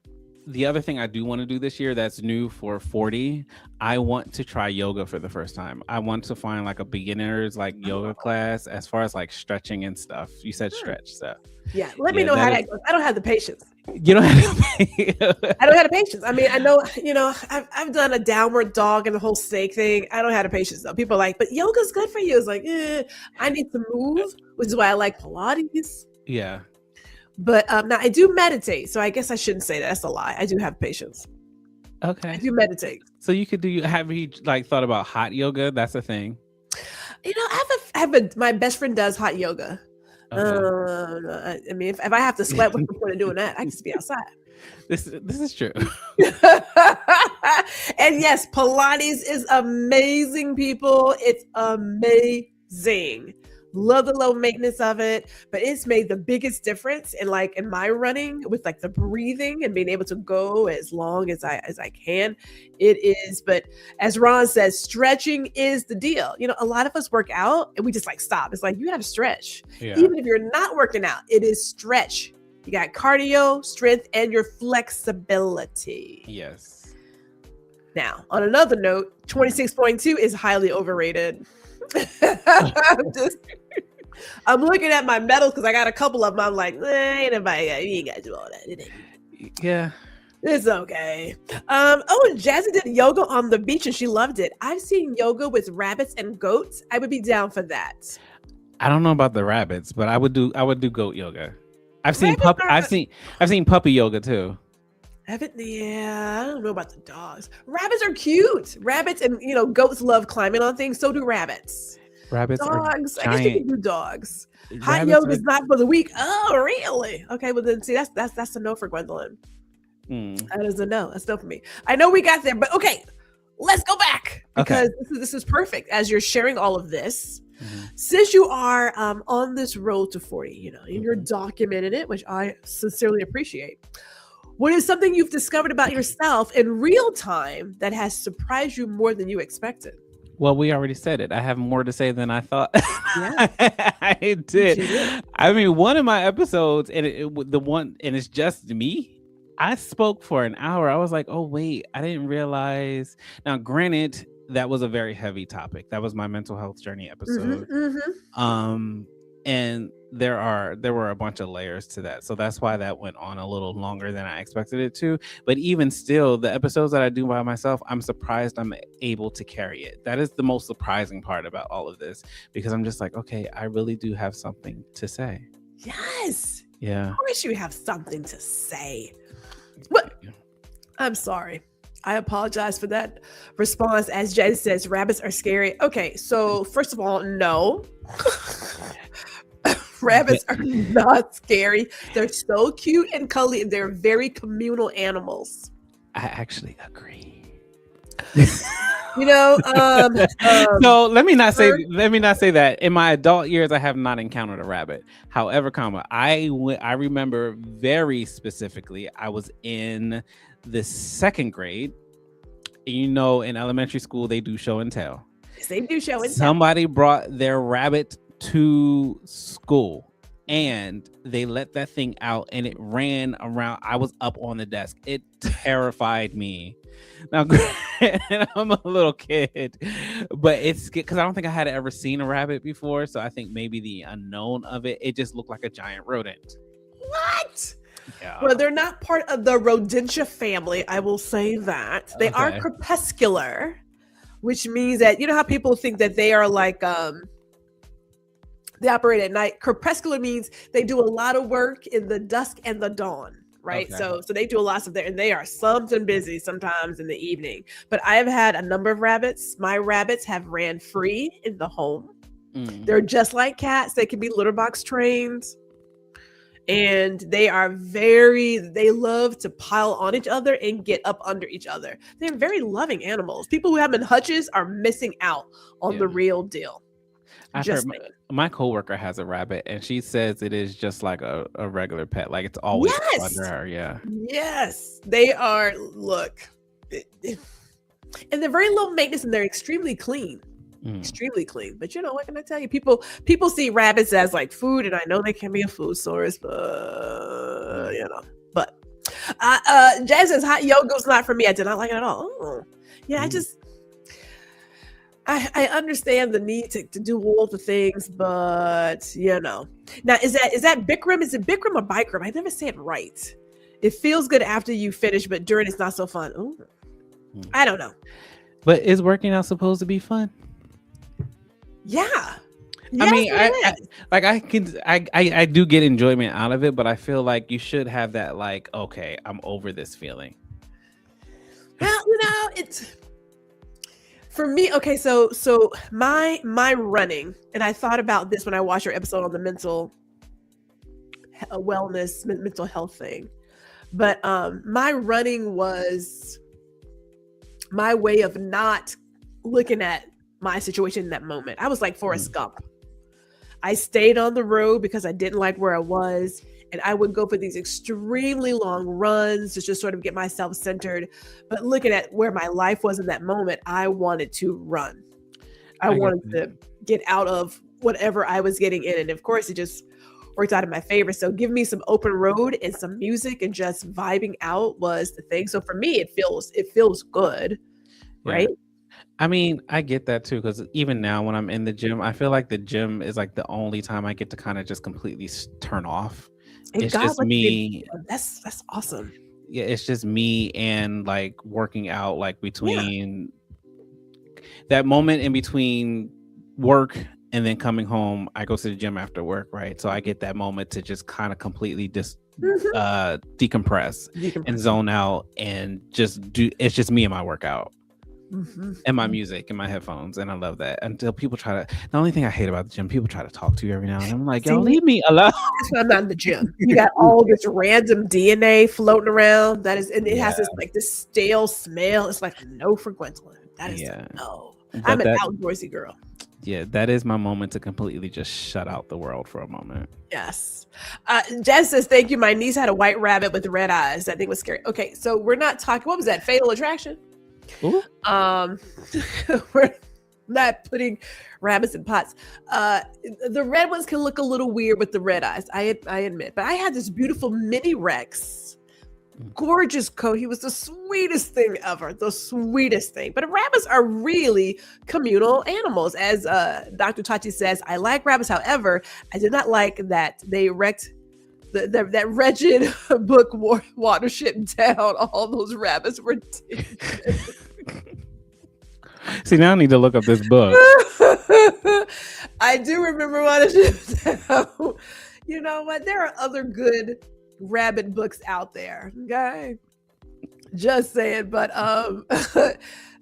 Speaker 3: the other thing I do want to do this year that's new for 40, I want to try yoga for the first time. I want to find like a beginner's like yoga class as far as like stretching and stuff. You said stretch, so
Speaker 2: yeah. Let me know how that goes. I don't have the patience.
Speaker 3: You don't have the
Speaker 2: I don't have the patience. I mean, I know, I've done a downward dog and the whole snake thing. I don't have the patience though. People are like, but yoga's good for you. It's like, I need to move, which is why I like Pilates.
Speaker 3: Yeah.
Speaker 2: But now I do meditate, so I guess I shouldn't say that. That's a lie. I do have patience.
Speaker 3: Okay.
Speaker 2: I do meditate.
Speaker 3: So you could have you like thought about hot yoga? That's a thing.
Speaker 2: My best friend does hot yoga. Okay. I mean, if I have to sweat, what's the point of doing that? I can just be outside.
Speaker 3: This is true.
Speaker 2: And yes, Pilates is amazing, people. It's amazing. Love the low maintenance of it, but it's made the biggest difference in my running with like the breathing and being able to go as long as I can. It is, but as Ron says, stretching is the deal. A lot of us work out and we just like stop. It's like you have to stretch. Yeah. Even if you're not working out, it is stretch. You got cardio, strength, and your flexibility.
Speaker 3: Yes.
Speaker 2: Now, on another note, 26.2 is highly overrated. I'm looking at my medals because I got a couple of them. I'm like, ain't nobody, you ain't got to do all that.
Speaker 3: Yeah.
Speaker 2: It's okay. And Jazzy did yoga on the beach and she loved it. I've seen yoga with rabbits and goats. I would be down for that.
Speaker 3: I don't know about the rabbits, but I would do goat yoga. I've seen puppy yoga too.
Speaker 2: I don't know about the dogs. Rabbits are cute. Rabbits and goats love climbing on things. So do rabbits.
Speaker 3: Rabbits,
Speaker 2: dogs. I guess you can do dogs. Hot yoga is not for the weak. Oh, really? Okay. Well, then see, that's a no for Gwendolyn. That is a no. That's no for me. I know we got there, but okay, let's go back because this is perfect. As you're sharing all of this, since you are on this road to 40, and you're documenting it, which I sincerely appreciate. What is something you've discovered about yourself in real time that has surprised you more than you expected?
Speaker 3: Well, we already said it. I have more to say than I thought. Yeah. I did. I mean, one of my episodes, and it's just me. I spoke for an hour. I was like, oh, wait, I didn't realize. Now, granted, that was a very heavy topic. That was my mental health journey episode. And there were a bunch of layers to that. So that's why that went on a little longer than I expected it to. But even still, the episodes that I do by myself, I'm surprised I'm able to carry it. That is the most surprising part about all of this, because I'm just like, okay, I really do have something to say.
Speaker 2: Yes.
Speaker 3: Yeah.
Speaker 2: Of course you have something to say. What? I'm sorry. I apologize for that response. As Jen says, rabbits are scary. Okay, so first of all, no. Rabbits are not scary. They're so cute and cuddly, and they're very communal animals.
Speaker 3: I actually agree.
Speaker 2: You know,
Speaker 3: So let me not say that. In my adult years, I have not encountered a rabbit. However, I remember very specifically. I was in the second grade. You know, in elementary school, they do show and tell.
Speaker 2: yes, they do show and tell.
Speaker 3: Somebody brought their rabbit to school, and they let that thing out, and it ran around. I was up on the desk. It terrified me. Now, and I'm a little kid, but it's because I don't think I had ever seen a rabbit before. So I think maybe the unknown of it, it just looked like a giant rodent.
Speaker 2: What?
Speaker 3: Yeah.
Speaker 2: Well, they're not part of the rodentia family. I will say that they are crepuscular, which means that, you know how people think that they are like they operate at night. Crepuscular means they do a lot of work in the dusk and the dawn. Right.
Speaker 3: Okay.
Speaker 2: So they do a lot of there, and they are something busy sometimes in the evening. But I have had a number of rabbits. My rabbits have ran free in the home. They're just like cats. They can be litter box trained. And they love to pile on each other and get up under each other. They're very loving animals. People who have them in hutches are missing out on the real deal.
Speaker 3: I've heard my coworker has a rabbit, and she says it is just like a regular pet. Like it's always under her. Yeah.
Speaker 2: Yes, they are. Look, and they're very low maintenance, and they're extremely clean. Extremely clean. But you know, what can I tell you? People see rabbits as like food, and I know they can be a food source, but you know. But Jazz says hot yoga's not for me. I did not like it at all. Oh. Yeah, I understand the need to do all the things, but you know. Now is that Bikram? Is it Bikram or Bikram? I never say it right. It feels good after you finish, but during it's not so fun. Ooh. I don't know.
Speaker 3: But is working out supposed to be fun?
Speaker 2: Yeah.
Speaker 3: I mean, I do get enjoyment out of it, but I feel like you should have that, like, okay, I'm over this feeling.
Speaker 2: Well, you know, it's for me. Okay, so my running, and I thought about this when I watched your episode on the mental wellness, mental health thing. But my running was my way of not looking at my situation in that moment. I was like Forrest Gump. I stayed on the road because I didn't like where I was, and I would go for these extremely long runs to just sort of get myself centered. But looking at where my life was in that moment, I wanted to run. I wanted to get out of whatever I was getting in, and of course, it just worked out in my favor. So give me some open road and some music and just vibing out was the thing. So for me, it feels good, right?
Speaker 3: I mean, I get that too, because even now when I'm in the gym, I feel like the gym is like the only time I get to kind of just completely turn off.
Speaker 2: And
Speaker 3: it's
Speaker 2: God,
Speaker 3: just me.
Speaker 2: That's awesome.
Speaker 3: Yeah, it's just me and like working out, like between that moment in between work and then coming home. I go to the gym after work, right? So I get that moment to just kind of completely decompress and zone out and just do. It's just me and my workout. And my music and my headphones, and I love that. Until people try to, the only thing I hate about the gym, people try to talk to you every now and then. I'm like, yo, leave me alone.
Speaker 2: That's why I'm not in the gym. You got all this random DNA floating around. That is, and it has this like this stale smell. It's like no for Gwendolyn. That is no. I'm an outdoorsy girl.
Speaker 3: Yeah, that is my moment to completely just shut out the world for a moment.
Speaker 2: Yes. Jess says, thank you. My niece had a white rabbit with red eyes. That thing was scary. Okay, so we're not talking. What was that? Fatal Attraction?
Speaker 3: Ooh.
Speaker 2: We're not putting rabbits in pots. The red ones can look a little weird with the red eyes, I admit. But I had this beautiful mini Rex, gorgeous coat. He was the sweetest thing ever, the sweetest thing. But rabbits are really communal animals, as Dr. Tachi says. I like rabbits, however, I did not like that they wrecked that wretched book Watership down. All those rabbits were dead.
Speaker 3: See, now I need to look up this book.
Speaker 2: I do remember Watership down. You know what? There are other good rabbit books out there. Okay. Just saying, but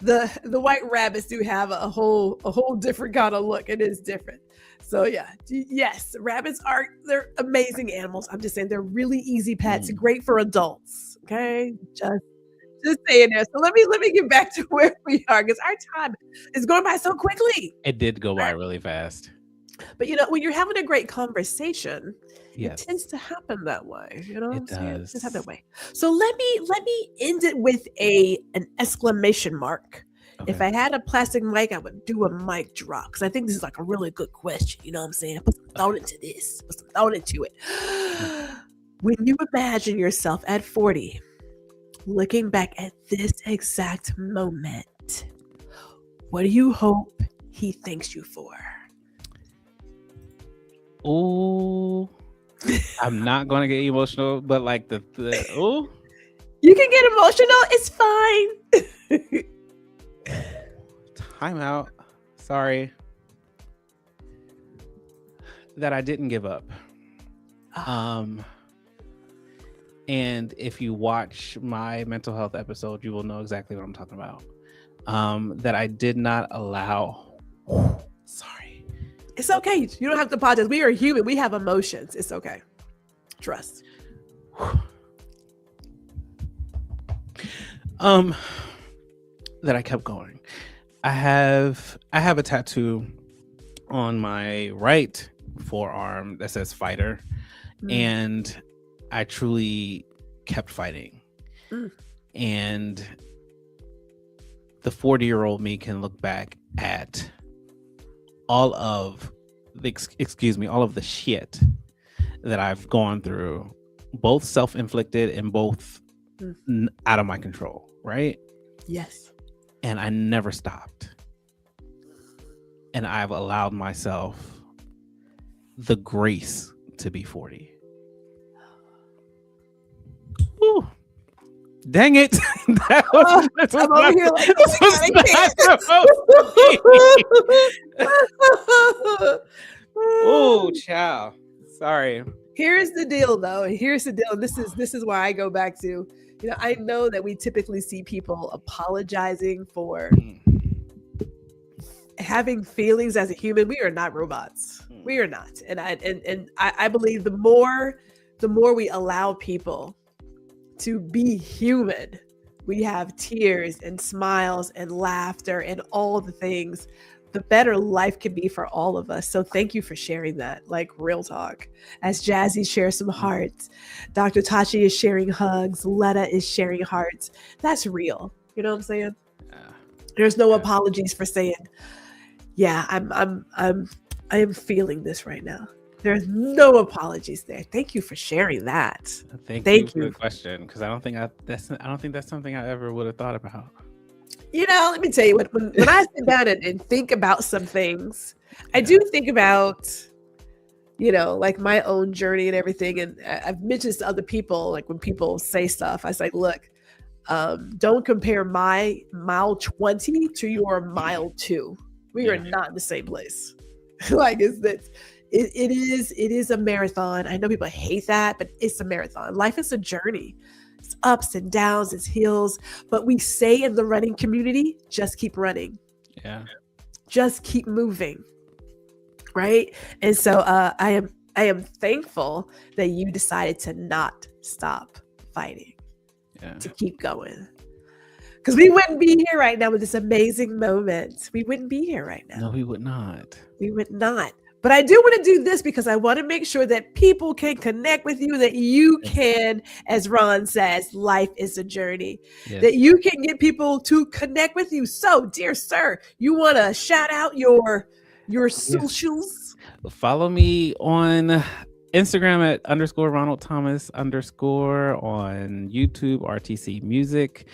Speaker 2: the white rabbits do have a whole different kind of look. It is different. So yeah, yes, rabbits they're amazing animals. I'm just saying they're really easy pets, great for adults. Okay, just saying there. So let me get back to where we are because our time is going by so quickly.
Speaker 3: It did go by really fast.
Speaker 2: But when you're having a great conversation, it tends to happen that way. You know what I'm saying? It tends to happen that way. So let me end it with an exclamation mark. Okay. If I had a plastic mic, I would do a mic drop because I think this is like a really good question. You know what I'm saying? Put some thought into this. Put some thought into it. When you imagine yourself at 40, looking back at this exact moment, what do you hope he thanks you for?
Speaker 3: Oh, I'm not gonna get emotional, but like the oh,
Speaker 2: you can get emotional. It's fine.
Speaker 3: Time out. Sorry that I didn't give up. And if you watch my mental health episode, you will know exactly what I'm talking about. That I did not allow. Sorry.
Speaker 2: It's okay. You don't have to apologize. We are human. We have emotions. It's okay. Trust.
Speaker 3: That I kept going. I have a tattoo on my right forearm that says fighter. And I truly kept fighting. And the 40-year-old me can look back at all of the shit that I've gone through, both self-inflicted and both out of my control, right?
Speaker 2: Yes.
Speaker 3: And I never stopped. And I've allowed myself the grace to be 40. Woo. Dang it. That was,
Speaker 2: I'm over here like,
Speaker 3: oh, child. Sorry.
Speaker 2: Here's the deal, though. Here's the deal. This is why I go back to, I know that we typically see people apologizing for having feelings as a human. We are not robots. We are not. And I believe the more we allow people to be human, we have tears and smiles and laughter and all the things, the better life can be for all of us. So thank you for sharing that, like real talk. As Jazzy shares some hearts, Dr. Tachi is sharing hugs, Letta is sharing hearts. That's real. You know what I'm saying? There's no apologies for saying, yeah, I am feeling this right now. There's no apologies there. Thank you for sharing that.
Speaker 3: Thank you for the question, because I don't think that's something I ever would have thought about.
Speaker 2: Let me tell you what. When I sit down and think about some things, I do think about, like my own journey and everything. And I've mentioned this to other people, like when people say stuff, I say, look, don't compare my mile 20 to your mile 2. We are not in the same place. Like it is a marathon. I know people hate that, but it's a marathon. Life is a journey. It's ups and downs, it's hills. But we say in the running community, just keep running.
Speaker 3: Yeah.
Speaker 2: Just keep moving. Right? And so I am thankful that you decided to not stop fighting. Yeah. To keep going. Because we wouldn't be here right now with this amazing moment. We wouldn't be here right now.
Speaker 3: No, we would not.
Speaker 2: We would not. But I do want to do this because I want to make sure that people can connect with you, that you can, as Ron says, life is a journey, that you can get people to connect with you. So, dear sir, you want to shout out your socials?
Speaker 3: Follow me on Instagram at _Ronald Thomas_ on YouTube, RTC Music.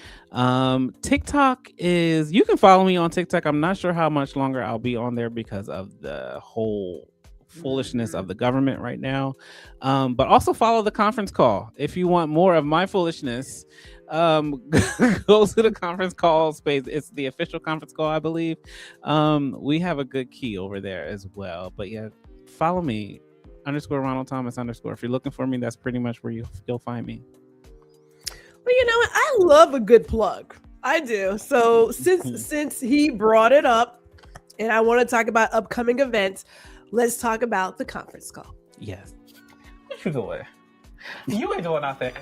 Speaker 3: TikTok you can follow me on TikTok. I'm not sure how much longer I'll be on there because of the whole foolishness of the government right now. But also follow the conference call. If you want more of my foolishness, go to the conference call space. It's the official conference call, I believe. We have a good key over there as well. But yeah, follow me. _Ronald Thomas_ If you're looking for me, that's pretty much where you'll find me.
Speaker 2: But you know what? I love a good plug. I do. So since he brought it up, and I want to talk about upcoming events, let's talk about the conference call.
Speaker 3: Yes.
Speaker 4: What you doing? You ain't doing nothing.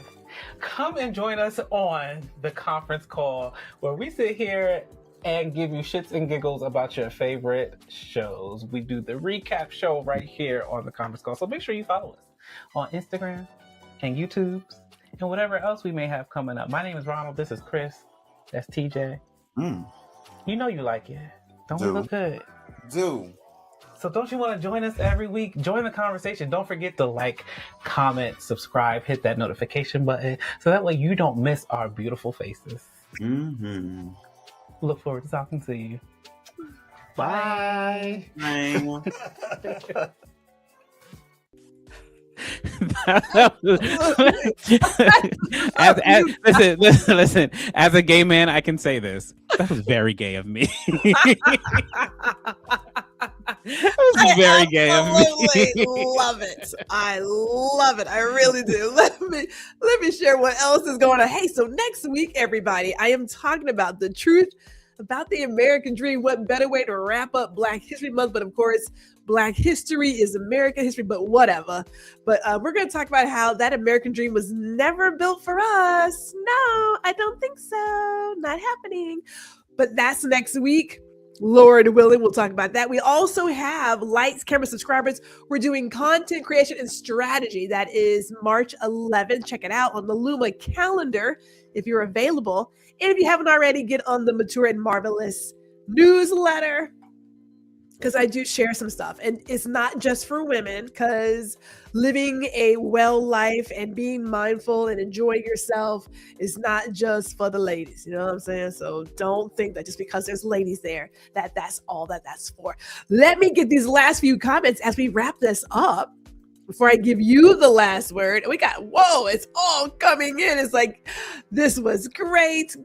Speaker 4: Come and join us on the conference call where we sit here and give you shits and giggles about your favorite shows. We do the recap show right here on the conference call. So make sure you follow us on Instagram and YouTube and whatever else we may have coming up. My name is Ronald. This is Chris. That's TJ. You know you like it. Don't we look good?
Speaker 5: Do.
Speaker 4: So don't you want to join us every week? Join the conversation. Don't forget to like, comment, subscribe, hit that notification button so that way you don't miss our beautiful faces.
Speaker 5: Mm-hmm.
Speaker 4: Look forward to talking to you.
Speaker 5: Bye. Bye.
Speaker 3: Listen. As a gay man, I can say this. That was very gay of me. That was very gay of me.
Speaker 2: Love it. I love it. I really do. Let me share what else is going on. Hey, so next week, everybody, I am talking about the truth about the American dream. What better way to wrap up Black History Month? But of course, Black history is American history, but whatever. But we're going to talk about how that American dream was never built for us. No, I don't think so. Not happening. But that's next week. Lord willing, we'll talk about that. We also have Lights, Camera, Subscribers. We're doing content creation and strategy. That is March 11th. Check it out on the Luma calendar if you're available. And if you haven't already, get on the Mature and Marvelous newsletter, because I do share some stuff. And it's not just for women, because living a well life and being mindful and enjoying yourself is not just for the ladies. You know what I'm saying? So don't think that just because there's ladies there, that's all that's for. Let me get these last few comments as we wrap this up. Before I give you the last word, we got, it's all coming in. It's like, this was great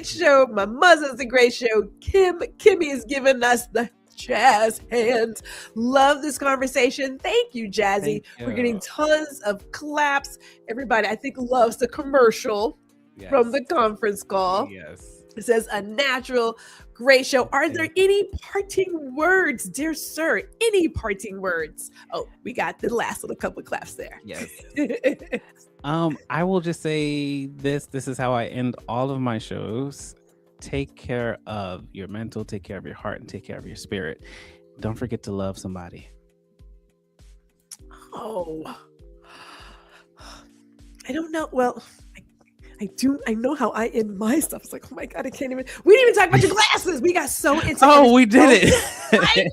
Speaker 2: show. My mother's a great show. Kimmy has given us the jazz hands. Love this conversation. Thank you, Jazzy. We're getting tons of claps. Everybody, I think, loves the commercial from the conference call.
Speaker 3: Yes.
Speaker 2: It says, a natural, great show. Are there any parting words, dear sir? Any parting words? Oh, we got the last little couple of claps there.
Speaker 3: Yes. I will just say this. This is how I end all of my shows. Take care of your mental, take care of your heart, and take care of your spirit. Don't forget to love somebody.
Speaker 2: Oh, I don't know. Well, I do. I know how I end my stuff. It's like, oh my God, I can't even. We didn't even talk about your glasses. We got so into it.
Speaker 3: Oh, we did it.
Speaker 2: I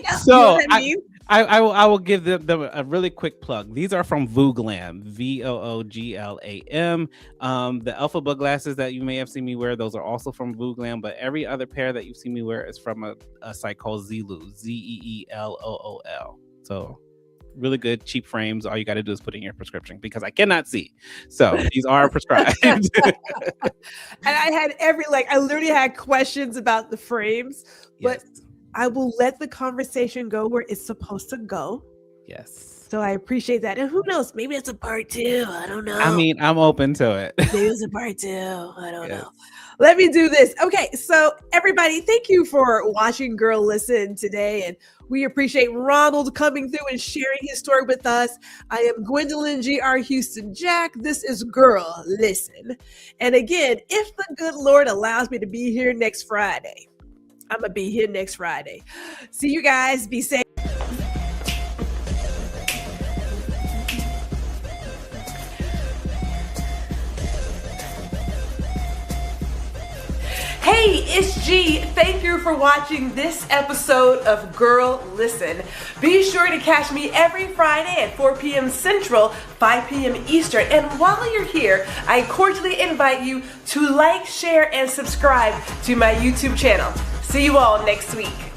Speaker 2: know.
Speaker 3: So
Speaker 2: you know what I mean?
Speaker 3: I will give them a really quick plug. These are from Vooglam, VOOGLAM. The Alphabet glasses that you may have seen me wear, those are also from Vooglam. But every other pair that you've seen me wear is from a site called Zeeloo, ZEELOOL. So really good, cheap frames. All you got to do is put in your prescription because I cannot see. So these are prescribed.
Speaker 2: And I had I literally had questions about the frames, but yes. I will let the conversation go where it's supposed to go.
Speaker 3: Yes.
Speaker 2: So I appreciate that. And who knows? Maybe it's a part 2. I don't know.
Speaker 3: I mean, I'm open to it.
Speaker 2: Maybe it's a part 2. I don't know. Let me do this. Okay. So everybody, thank you for watching Girl Listen today. And we appreciate Ronald coming through and sharing his story with us. I am Gwendolyn G.R. Houston Jack. This is Girl Listen. And again, if the good Lord allows me to be here next Friday, I'm going to be here next Friday. See you guys. Be safe. Hey, it's G. Thank you for watching this episode of Girl Listen. Be sure to catch me every Friday at 4 p.m. Central, 5 p.m. Eastern. And while you're here, I cordially invite you to like, share, and subscribe to my YouTube channel. See you all next week.